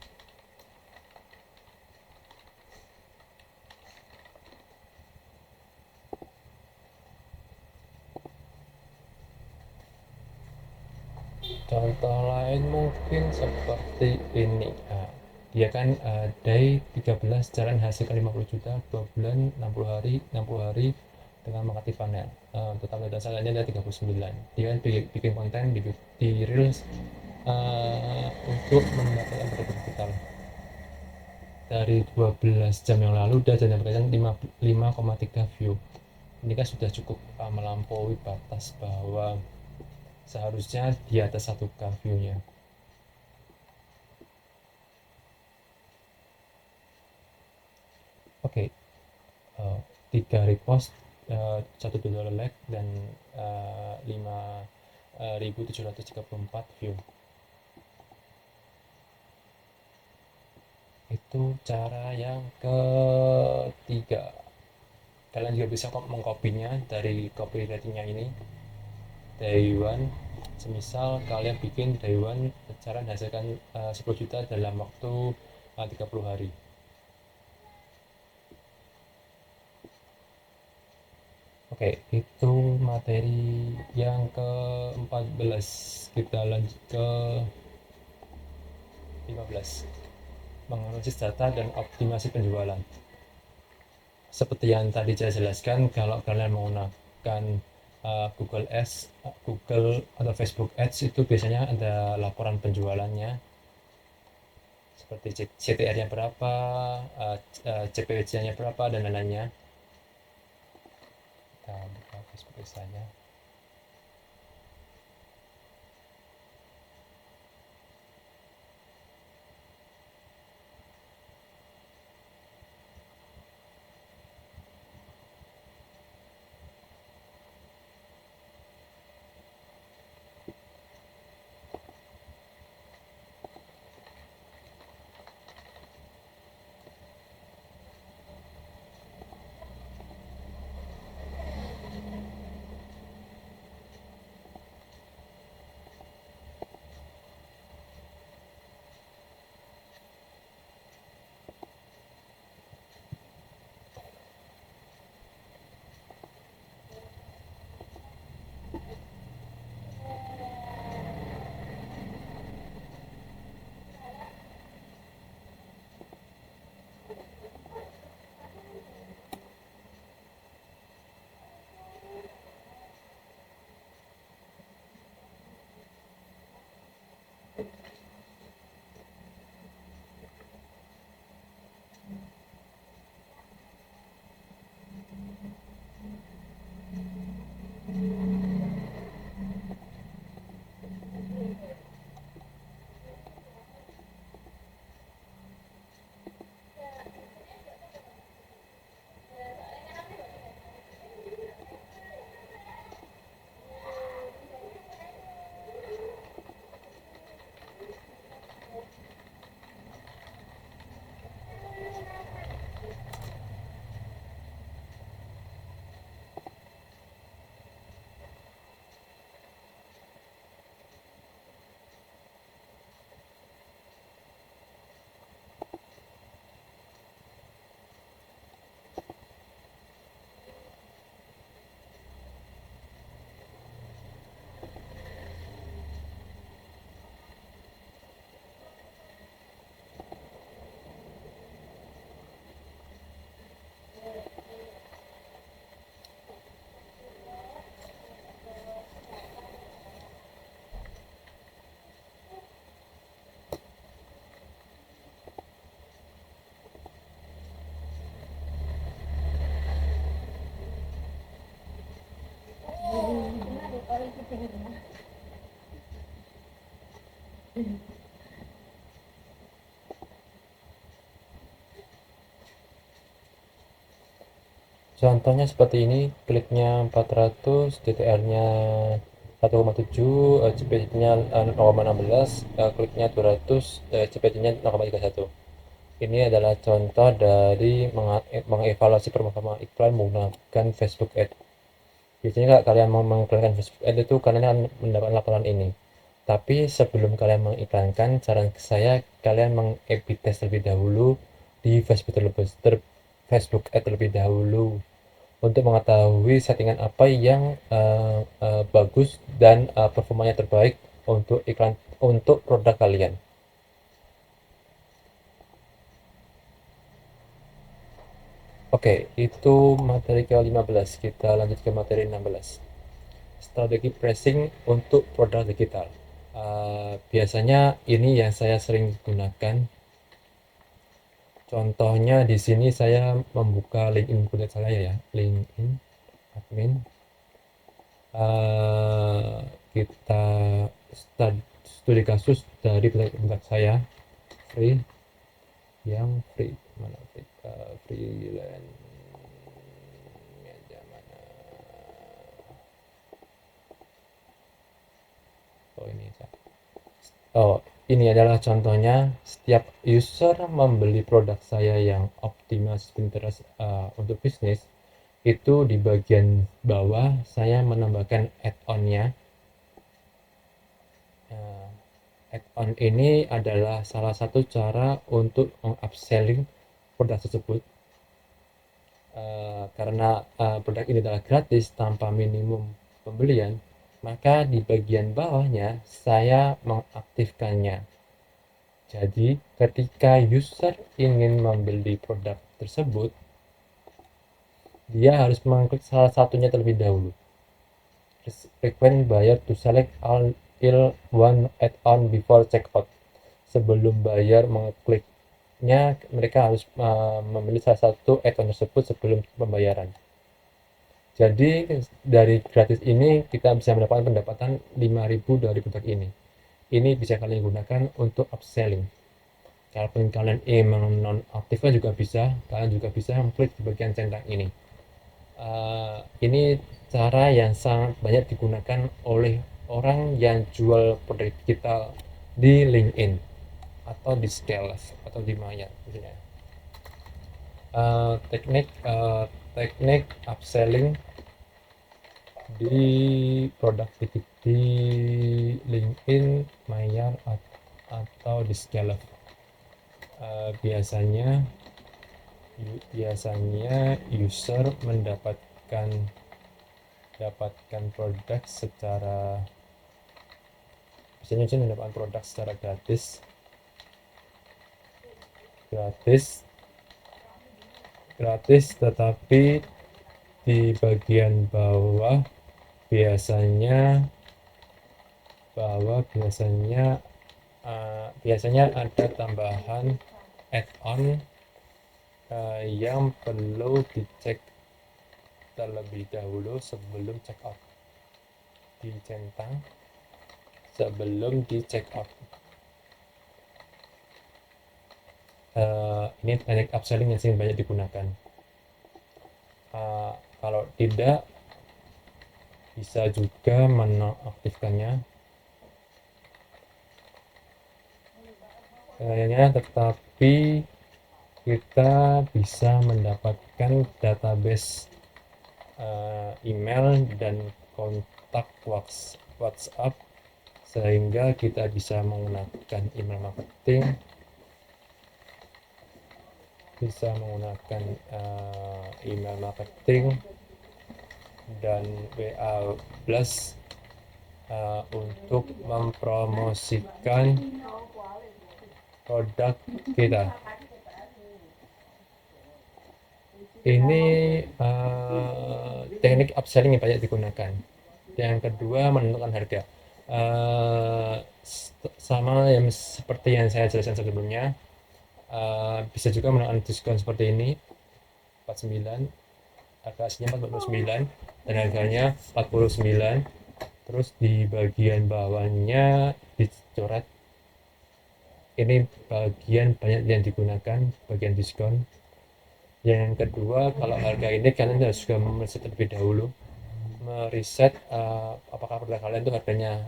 Contoh lain mungkin seperti ini. Dia kan day 13 jalan hasil ke 50 juta 2 bulan 60 hari dengan mengaktif funnel. Total data salahnya ada 39. Dia kan bikin konten di Reels untuk mendapatkan pendapatan digital. Dari 12 jam yang lalu udah mendapatkan 5,3 view. Ini kan sudah cukup melampaui batas bahwa seharusnya di atas 1K view-nya. Oke, 3 repost, 1 dollar like, dan 5.734 view. Itu cara yang ketiga. Kalian juga bisa mengkopinya dari copywritingnya ini. Day one, semisal kalian bikin day one cara menghasilkan 10 juta dalam waktu 30 hari. Oke, itu materi yang ke-14. Kita lanjut ke 15. Menganalisis data dan optimasi penjualan. Seperti yang tadi saya jelaskan, kalau kalian menggunakan Google Ads, Google atau Facebook Ads, itu biasanya ada laporan penjualannya, seperti CTR-nya berapa, CPWC-nya berapa, dan lain-lainnya. Kita buka Facebook saja. Contohnya seperti ini, kliknya 400, DTR-nya 1,7, CPT-nya 0,16, kliknya 200, CPT-nya 0,31. Ini adalah contoh dari mengevaluasi performa iklan menggunakan Facebook Ads. Biasanya kalau kalian mau mengiklankan Facebook Ads itu kalian akan mendapatkan laporan ini. Tapi sebelum kalian mengiklankan, saran saya kalian meng-A/B test terlebih dahulu di Facebook Ads terlebih dahulu untuk mengetahui settingan apa yang bagus dan performanya terbaik untuk iklan untuk produk kalian. Oke, itu materi ke-15. Kita lanjut ke materi 16. Strategi pricing untuk produk digital. Biasanya ini yang saya sering gunakan. Contohnya di sini saya membuka LinkedIn kuliah saya ya, LinkedIn admin. Kita studi kasus dari produk saya free, yang free mana free, freelance mana, oh ini oh ini adalah contohnya. Setiap user membeli produk saya yang optimasi Pinterest untuk bisnis, itu di bagian bawah saya menambahkan add-on-nya. Add-on ini adalah salah satu cara untuk meng-upselling produk tersebut. Karena produk ini adalah gratis tanpa minimum pembelian, maka di bagian bawahnya saya mengaktifkannya. Jadi ketika user ingin membeli produk tersebut, dia harus mengklik salah satunya terlebih dahulu. Frequent buyer to select all one add-on before checkout. Sebelum buyer mengkliknya, mereka harus memilih salah satu add-on tersebut sebelum pembayaran. Jadi dari gratis ini kita bisa mendapatkan pendapatan 5.000 dari produk ini. Ini bisa kalian gunakan untuk upselling. Kalaupun kalian emang non aktifnya juga bisa, kalian juga bisa klik di bagian centang ini. Ini cara yang sangat banyak digunakan oleh orang yang jual produk digital di LinkedIn atau di Scales atau di Maya misalnya. Teknik upselling di produk di LinkedIn, Maillard atau di Scale. Biasanya user mendapatkan produk secara gratis, tetapi di bagian bawah biasanya ada tambahan add-on yang perlu dicek terlebih dahulu sebelum check out. Dicentang sebelum di check out. Ini teknik upselling yang sering banyak digunakan. Kalau tidak, bisa juga menonaktifkannya. Tetapi kita bisa mendapatkan database email dan kontak WhatsApp, sehingga kita bisa menggunakan email marketing, dan WA Plus untuk mempromosikan produk kita. Ini teknik upselling yang banyak digunakan. Yang kedua, menentukan harga. Sama yang seperti yang saya jelaskan sebelumnya. Bisa juga menawarkan diskon seperti ini, 49, harga aslinya 49 dan harganya 49. Terus di bagian bawahnya dicoret. Ini bagian banyak yang digunakan, bagian diskon. Yang kedua, kalau harga ini kalian harus juga meriset terlebih dahulu, meriset apakah produk kalian itu harganya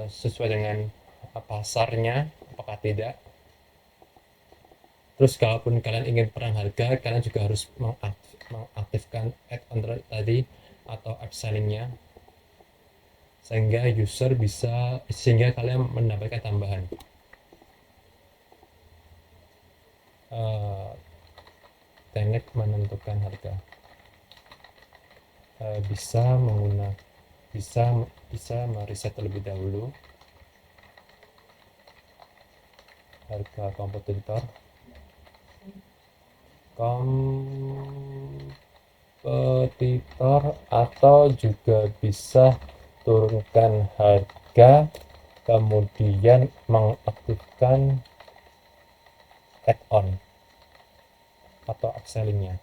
sesuai dengan pasarnya, apakah tidak. Terus kalaupun kalian ingin perang harga, kalian juga harus mengaktifkan add-on tadi atau upsellingnya, sehingga kalian mendapatkan tambahan. uh, Teknik menentukan harga bisa menggunakan bisa bisa meriset terlebih dahulu harga kompetitor atau juga bisa turunkan harga kemudian mengaktifkan add-on atau upsellingnya.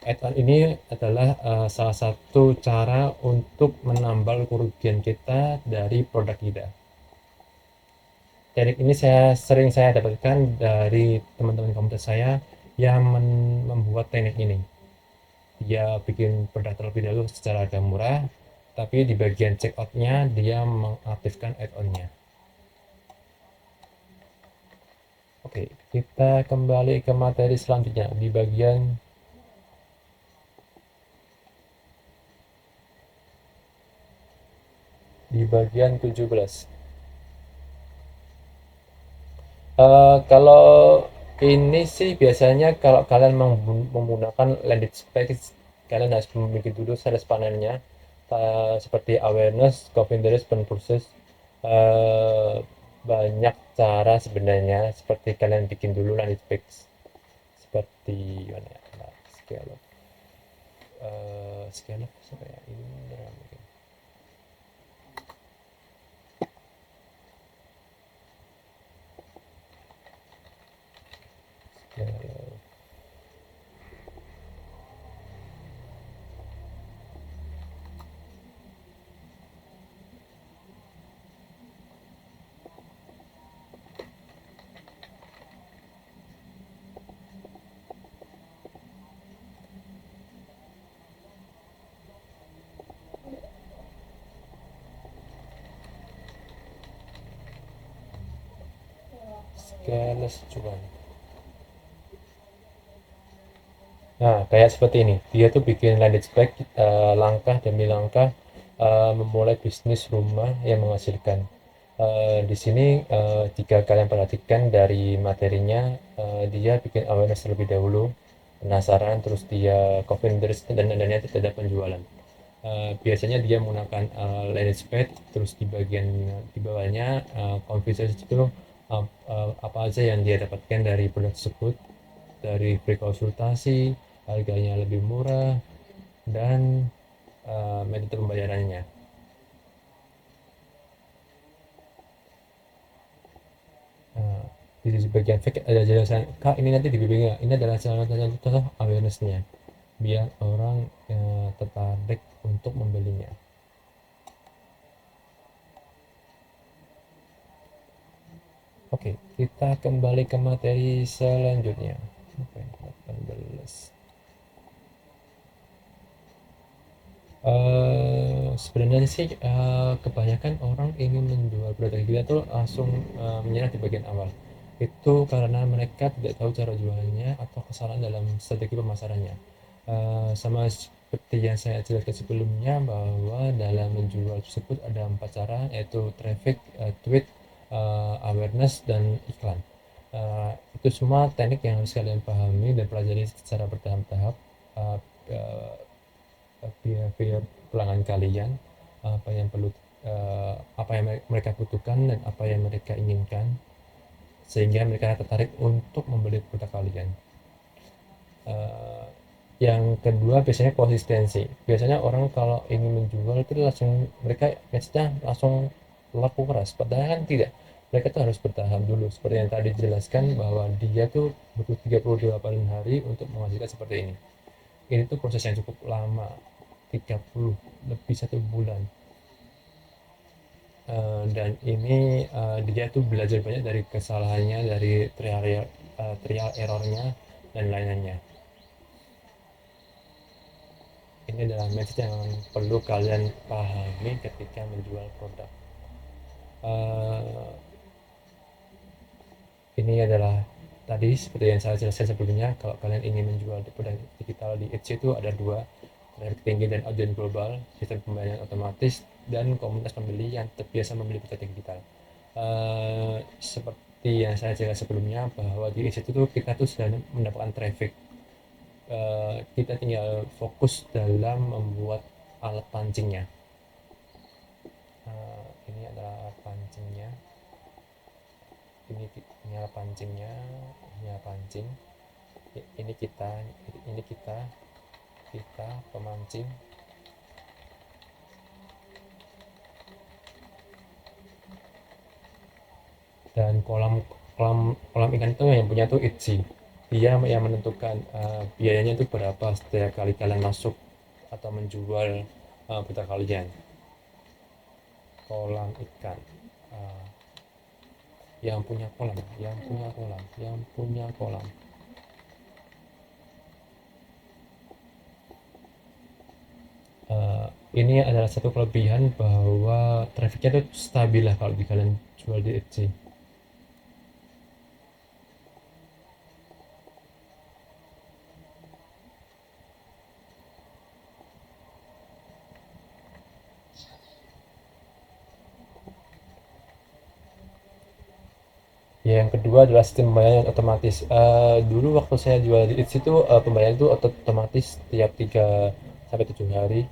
Add-on ini adalah salah satu cara untuk menambal kerugian kita dari produk kita. Teknik ini sering saya dapatkan dari teman-teman komunitas saya yang membuat teknik ini. Dia bikin produk terlebih dahulu secara harga murah, tapi di bagian checkout-nya dia mengaktifkan add-on-nya. Oke, kita kembali ke materi selanjutnya di bagian 17. Kalau ini sih biasanya kalau kalian menggunakan landing page, kalian harus memiliki dulu sales panelnya, seperti awareness, co-interest, dan proses. Banyak cara sebenarnya, seperti kalian bikin dulu landing page seperti mana ya, nah, scale up sampai ini mungkin. Scale cuan. Nah, kayak seperti ini. Dia tuh bikin landing page langkah demi langkah memulai bisnis rumah yang menghasilkan. Di sini jika kalian perhatikan dari materinya, dia bikin awareness terlebih dahulu, penasaran, terus dia coffee interest dan dananya itu tidak penjualan. Biasanya dia menggunakan landing page, terus di bagian di bawahnya confidence itu apa aja yang dia dapatkan dari produk tersebut, dari free konsultasi, harganya lebih murah, dan metode pembayarannya. Nah, di bagian fake ada jelasan, kak ini nanti di bimbingnya, ini adalah contoh awarenessnya, biar orang tertarik untuk membelinya. Oke, kita kembali ke materi selanjutnya. 18. Sebenarnya sih kebanyakan orang ingin menjual produk kita tuh langsung menyerah di bagian awal. Itu karena mereka tidak tahu cara jualannya atau kesalahan dalam strategi pemasarannya. Sama seperti yang saya jelaskan sebelumnya, bahwa dalam menjual tersebut ada 4 cara, yaitu traffic, tweet, awareness, dan iklan. Itu semua teknik yang harus kalian pahami dan pelajari secara bertahap-tahap. uh, uh, Behavior pelanggan kalian, apa yang perlu, apa yang mereka butuhkan dan apa yang mereka inginkan, sehingga mereka tertarik untuk membeli produk kalian. Uh, yang kedua biasanya konsistensi. Biasanya orang kalau ingin menjual itu langsung mereka matchnya langsung laku keras, padahal kan tidak. Mereka tuh harus bertahap dulu, seperti yang tadi dijelaskan bahwa dia tuh butuh 38 hari untuk menghasilkan seperti ini. Ini tuh proses yang cukup lama, 30 lebih 1 bulan. Dan ini dia tuh belajar banyak dari kesalahannya, dari trial errornya dan lain-lainnya. Ini adalah message yang perlu kalian pahami ketika menjual produk. Ini adalah tadi seperti yang saya jelaskan sebelumnya, kalau kalian ingin menjual produk digital di Etsy itu ada dua, traffic tinggi dan audiens global, sistem pembayaran otomatis, dan komunitas pembeli yang terbiasa membeli produk digital. Seperti yang saya jelaskan sebelumnya, bahwa di Etsy itu kita tuh sudah mendapatkan traffic. Kita tinggal fokus dalam membuat alat pancingnya. Ini adalah alat pancingnya. Ini alat pancingnya, ini alat pancing. Ini kita pemancing. Dan kolam ikan itu yang punya tuh Etsy. Dia yang menentukan biayanya itu berapa setiap kali kalian masuk atau menjual produk kalian. Kolam ikan, yang punya kolam. Ini adalah satu kelebihan bahwa trafficnya itu stabil lah kalau di kalian jual di Etsy. Yang kedua adalah sistem pembayaran otomatis. Dulu waktu saya jual di Etsy itu pembayaran itu otomatis tiap 3 sampai 7 hari.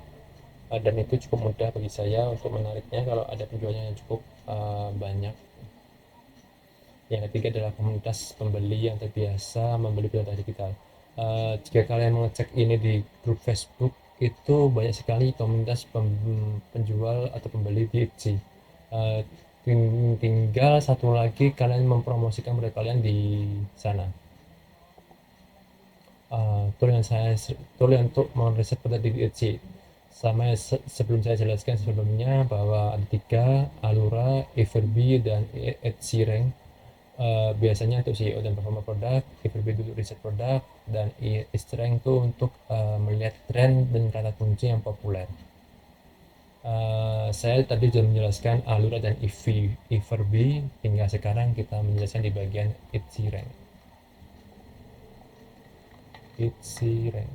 Dan itu cukup mudah bagi saya untuk menariknya kalau ada penjualnya yang cukup banyak. Yang ketiga adalah komunitas pembeli yang terbiasa membeli produk digital. Jika kalian mengecek ini di grup Facebook, itu banyak sekali komunitas penjual atau pembeli di Etsy. Uh, Tinggal satu lagi, kalian mempromosikan produk kalian di sana. Tool yang untuk meriset produk di Etsy, sama sebelum saya jelaskan sebelumnya, bahwa ada 3, Alura, Everbee, dan Etsy Rank. Biasanya untuk SEO dan performa produk, Everbee untuk riset produk, dan Etsy Rank itu untuk melihat tren dan kata kunci yang populer. Saya tadi sudah menjelaskan Alura dan Everbee, hingga sekarang kita menjelaskan di bagian Etsy Rank. Etsy Rank.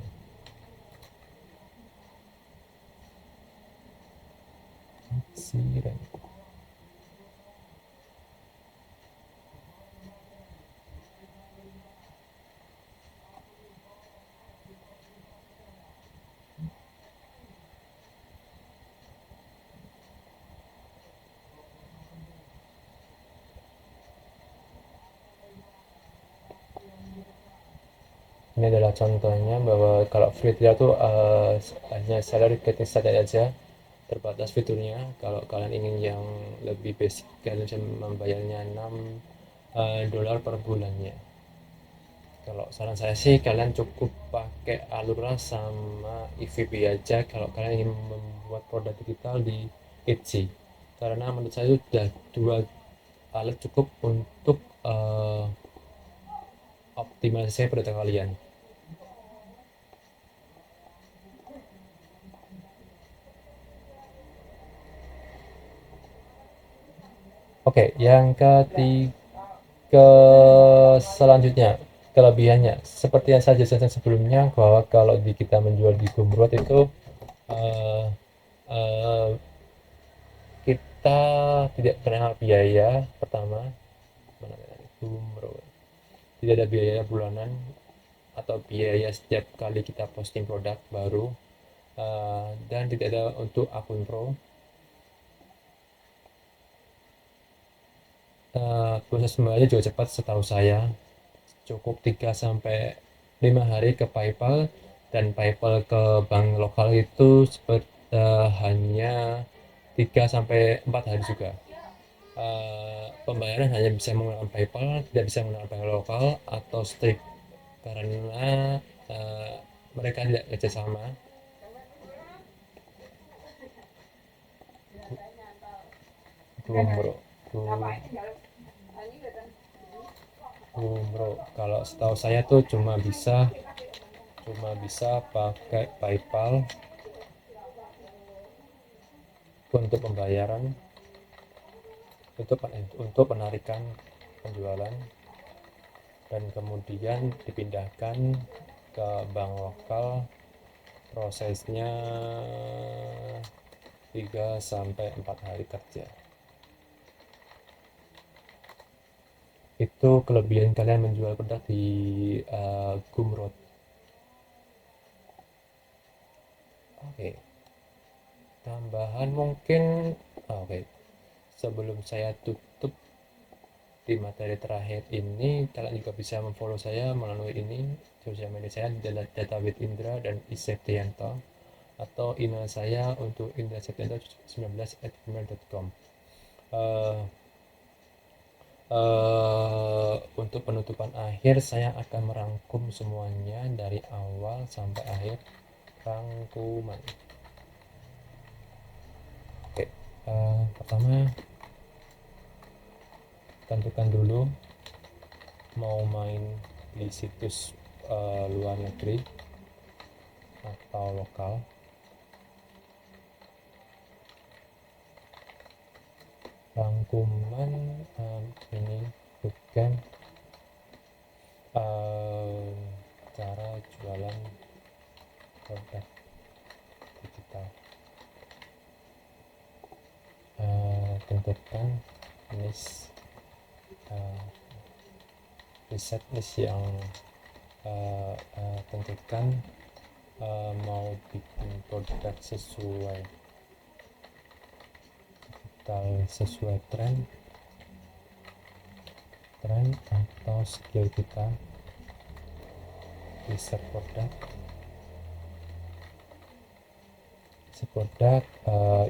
Ini adalah contohnya bahwa kalau free trial tuh hanya salary getting started aja, terbatas fiturnya. Kalau kalian ingin yang lebih basic, kalian bisa membayarnya $6 per bulannya. Kalau saran saya sih, kalian cukup pakai Alura sama EVP aja kalau kalian ingin membuat produk digital di Etsy. Karena menurut saya itu sudah 2 alat cukup untuk optimalisasi produk kalian. Oke, yang ketiga, selanjutnya kelebihannya, seperti yang saya jelaskan sebelumnya, bahwa kalau kita menjual di Gumroad itu uh, uh, kita tidak kena biaya pertama. Gumroad tidak ada biaya bulanan atau biaya setiap kali kita posting produk baru, dan tidak ada untuk akun pro. Proses pembayarannya juga cepat setahu saya, cukup 3 sampai 5 hari ke PayPal, dan PayPal ke bank lokal itu hanya 3 sampai 4 hari juga. Pembayaran hanya bisa menggunakan PayPal, tidak bisa menggunakan bank lokal atau Stripe, karena mereka tidak kerjasama. Gumroad. Bro, kalau setahu saya tuh cuma bisa pakai PayPal untuk pembayaran, untuk penarikan penjualan, dan kemudian dipindahkan ke bank lokal. Prosesnya 3 sampai 4 hari kerja. Itu kelebihan kalian menjual produk di Gumroad. Oke, tambahan mungkin. Oke, sebelum saya tutup di materi terakhir ini, kalian juga bisa memfollow saya melalui ini. Sosial media saya adalah Data with Indra dan Iseptianto, atau email saya untuk indraseptianto19@gmail.com. uh, untuk penutupan akhir, saya akan merangkum semuanya dari awal sampai akhir rangkuman. Oke, pertama, tentukan dulu mau main di situs luar negeri atau lokal. Rangkuman ini bukan cara jualan produk digital. Tentukan niche, riset niche yang tentukan mau bikin produk sesuai tren atau skill kita. Riset produk.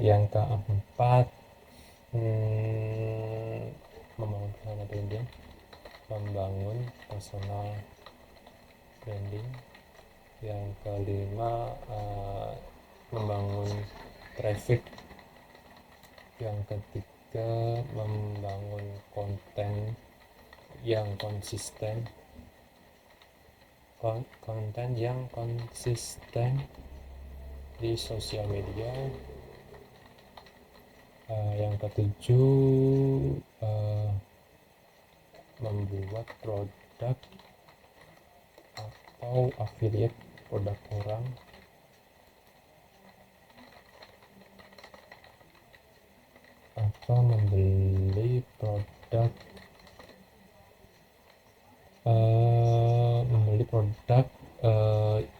Yang keempat, membangun personal branding. Yang kelima, membangun traffic. Yang ketiga, membangun konten yang konsisten di sosial media. Yang ketujuh, membuat produk atau affiliate produk orang. Atau membeli produk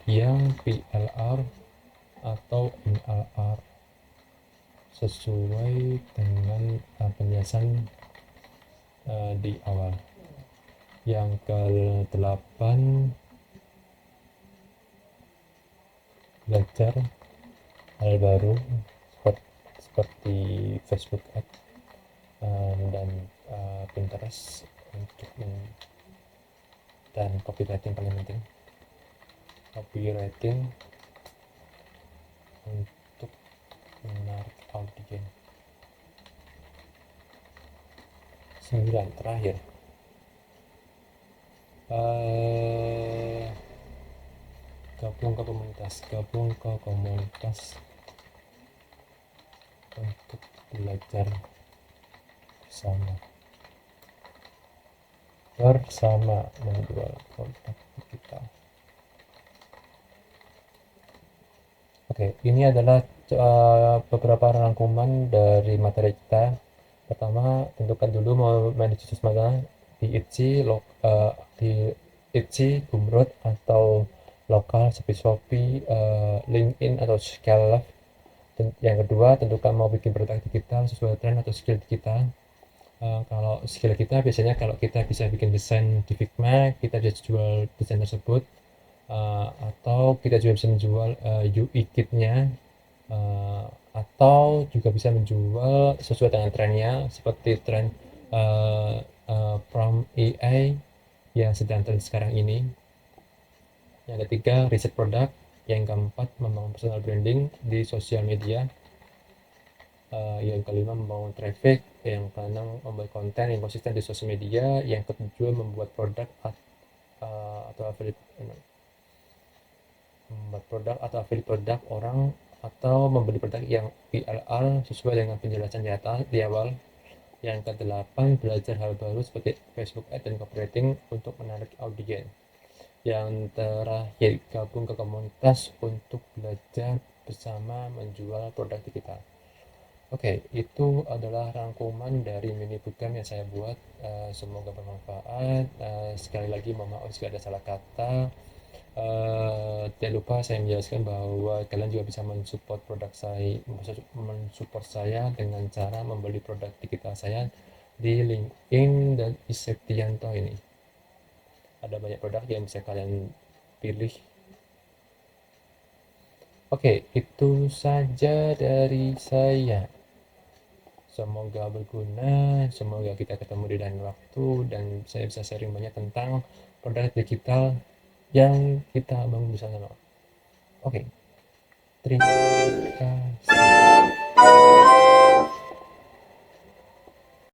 yang PLR atau MLR sesuai dengan penjelasan di awal. Yang ke-8, belajar hal baru seperti Facebook Ads dan Pinterest dan copywriting paling penting. Copywriting untuk menarik audiens. 9, terakhir, gabung ke komunitas untuk belajar bersama menjual produk digital. Oke, ini adalah beberapa rangkuman dari materi kita. Pertama, tentukan dulu mau main di situs mana, di Etsy, Gumroad, atau lokal seperti Shopee, LinkedIn, atau Scale. Yang kedua, tentukan mau bikin produk digital sesuai tren atau skill kita. Kalau skill kita, biasanya kalau kita bisa bikin desain di Figma, kita bisa jual desain tersebut. Atau kita juga bisa menjual UI kitnya, atau juga bisa menjual sesuai dengan trennya, seperti tren from AI yang sedang tren sekarang ini. Yang ketiga, riset produk. Yang keempat, membangun personal branding di sosial media. Yang kelima membangun traffic, yang keenam membuat konten yang konsisten di sosial media, yang ketujuh membuat produk atau affiliate produk orang, atau membeli produk yang PLR sesuai dengan penjelasan di awal. Yang kedelapan, belajar hal baru seperti Facebook Ads dan copywriting untuk menarik audiens. Yang terakhir, gabung ke komunitas untuk belajar bersama menjual produk digital. Oke, itu adalah rangkuman dari mini bootcamp yang saya buat. Semoga bermanfaat. Sekali lagi mohon maaf jika ada salah kata. Jangan lupa saya menjelaskan bahwa kalian juga bisa mensupport produk saya, mensupport saya dengan cara membeli produk digital saya di LinkedIn dan Iseptianto ini. Ada banyak produk yang bisa kalian pilih. Oke, itu saja dari saya. Semoga berguna, semoga kita ketemu di lain waktu, dan saya bisa sharing banyak tentang produk digital yang kita bangun bersama. Oke, terima kasih.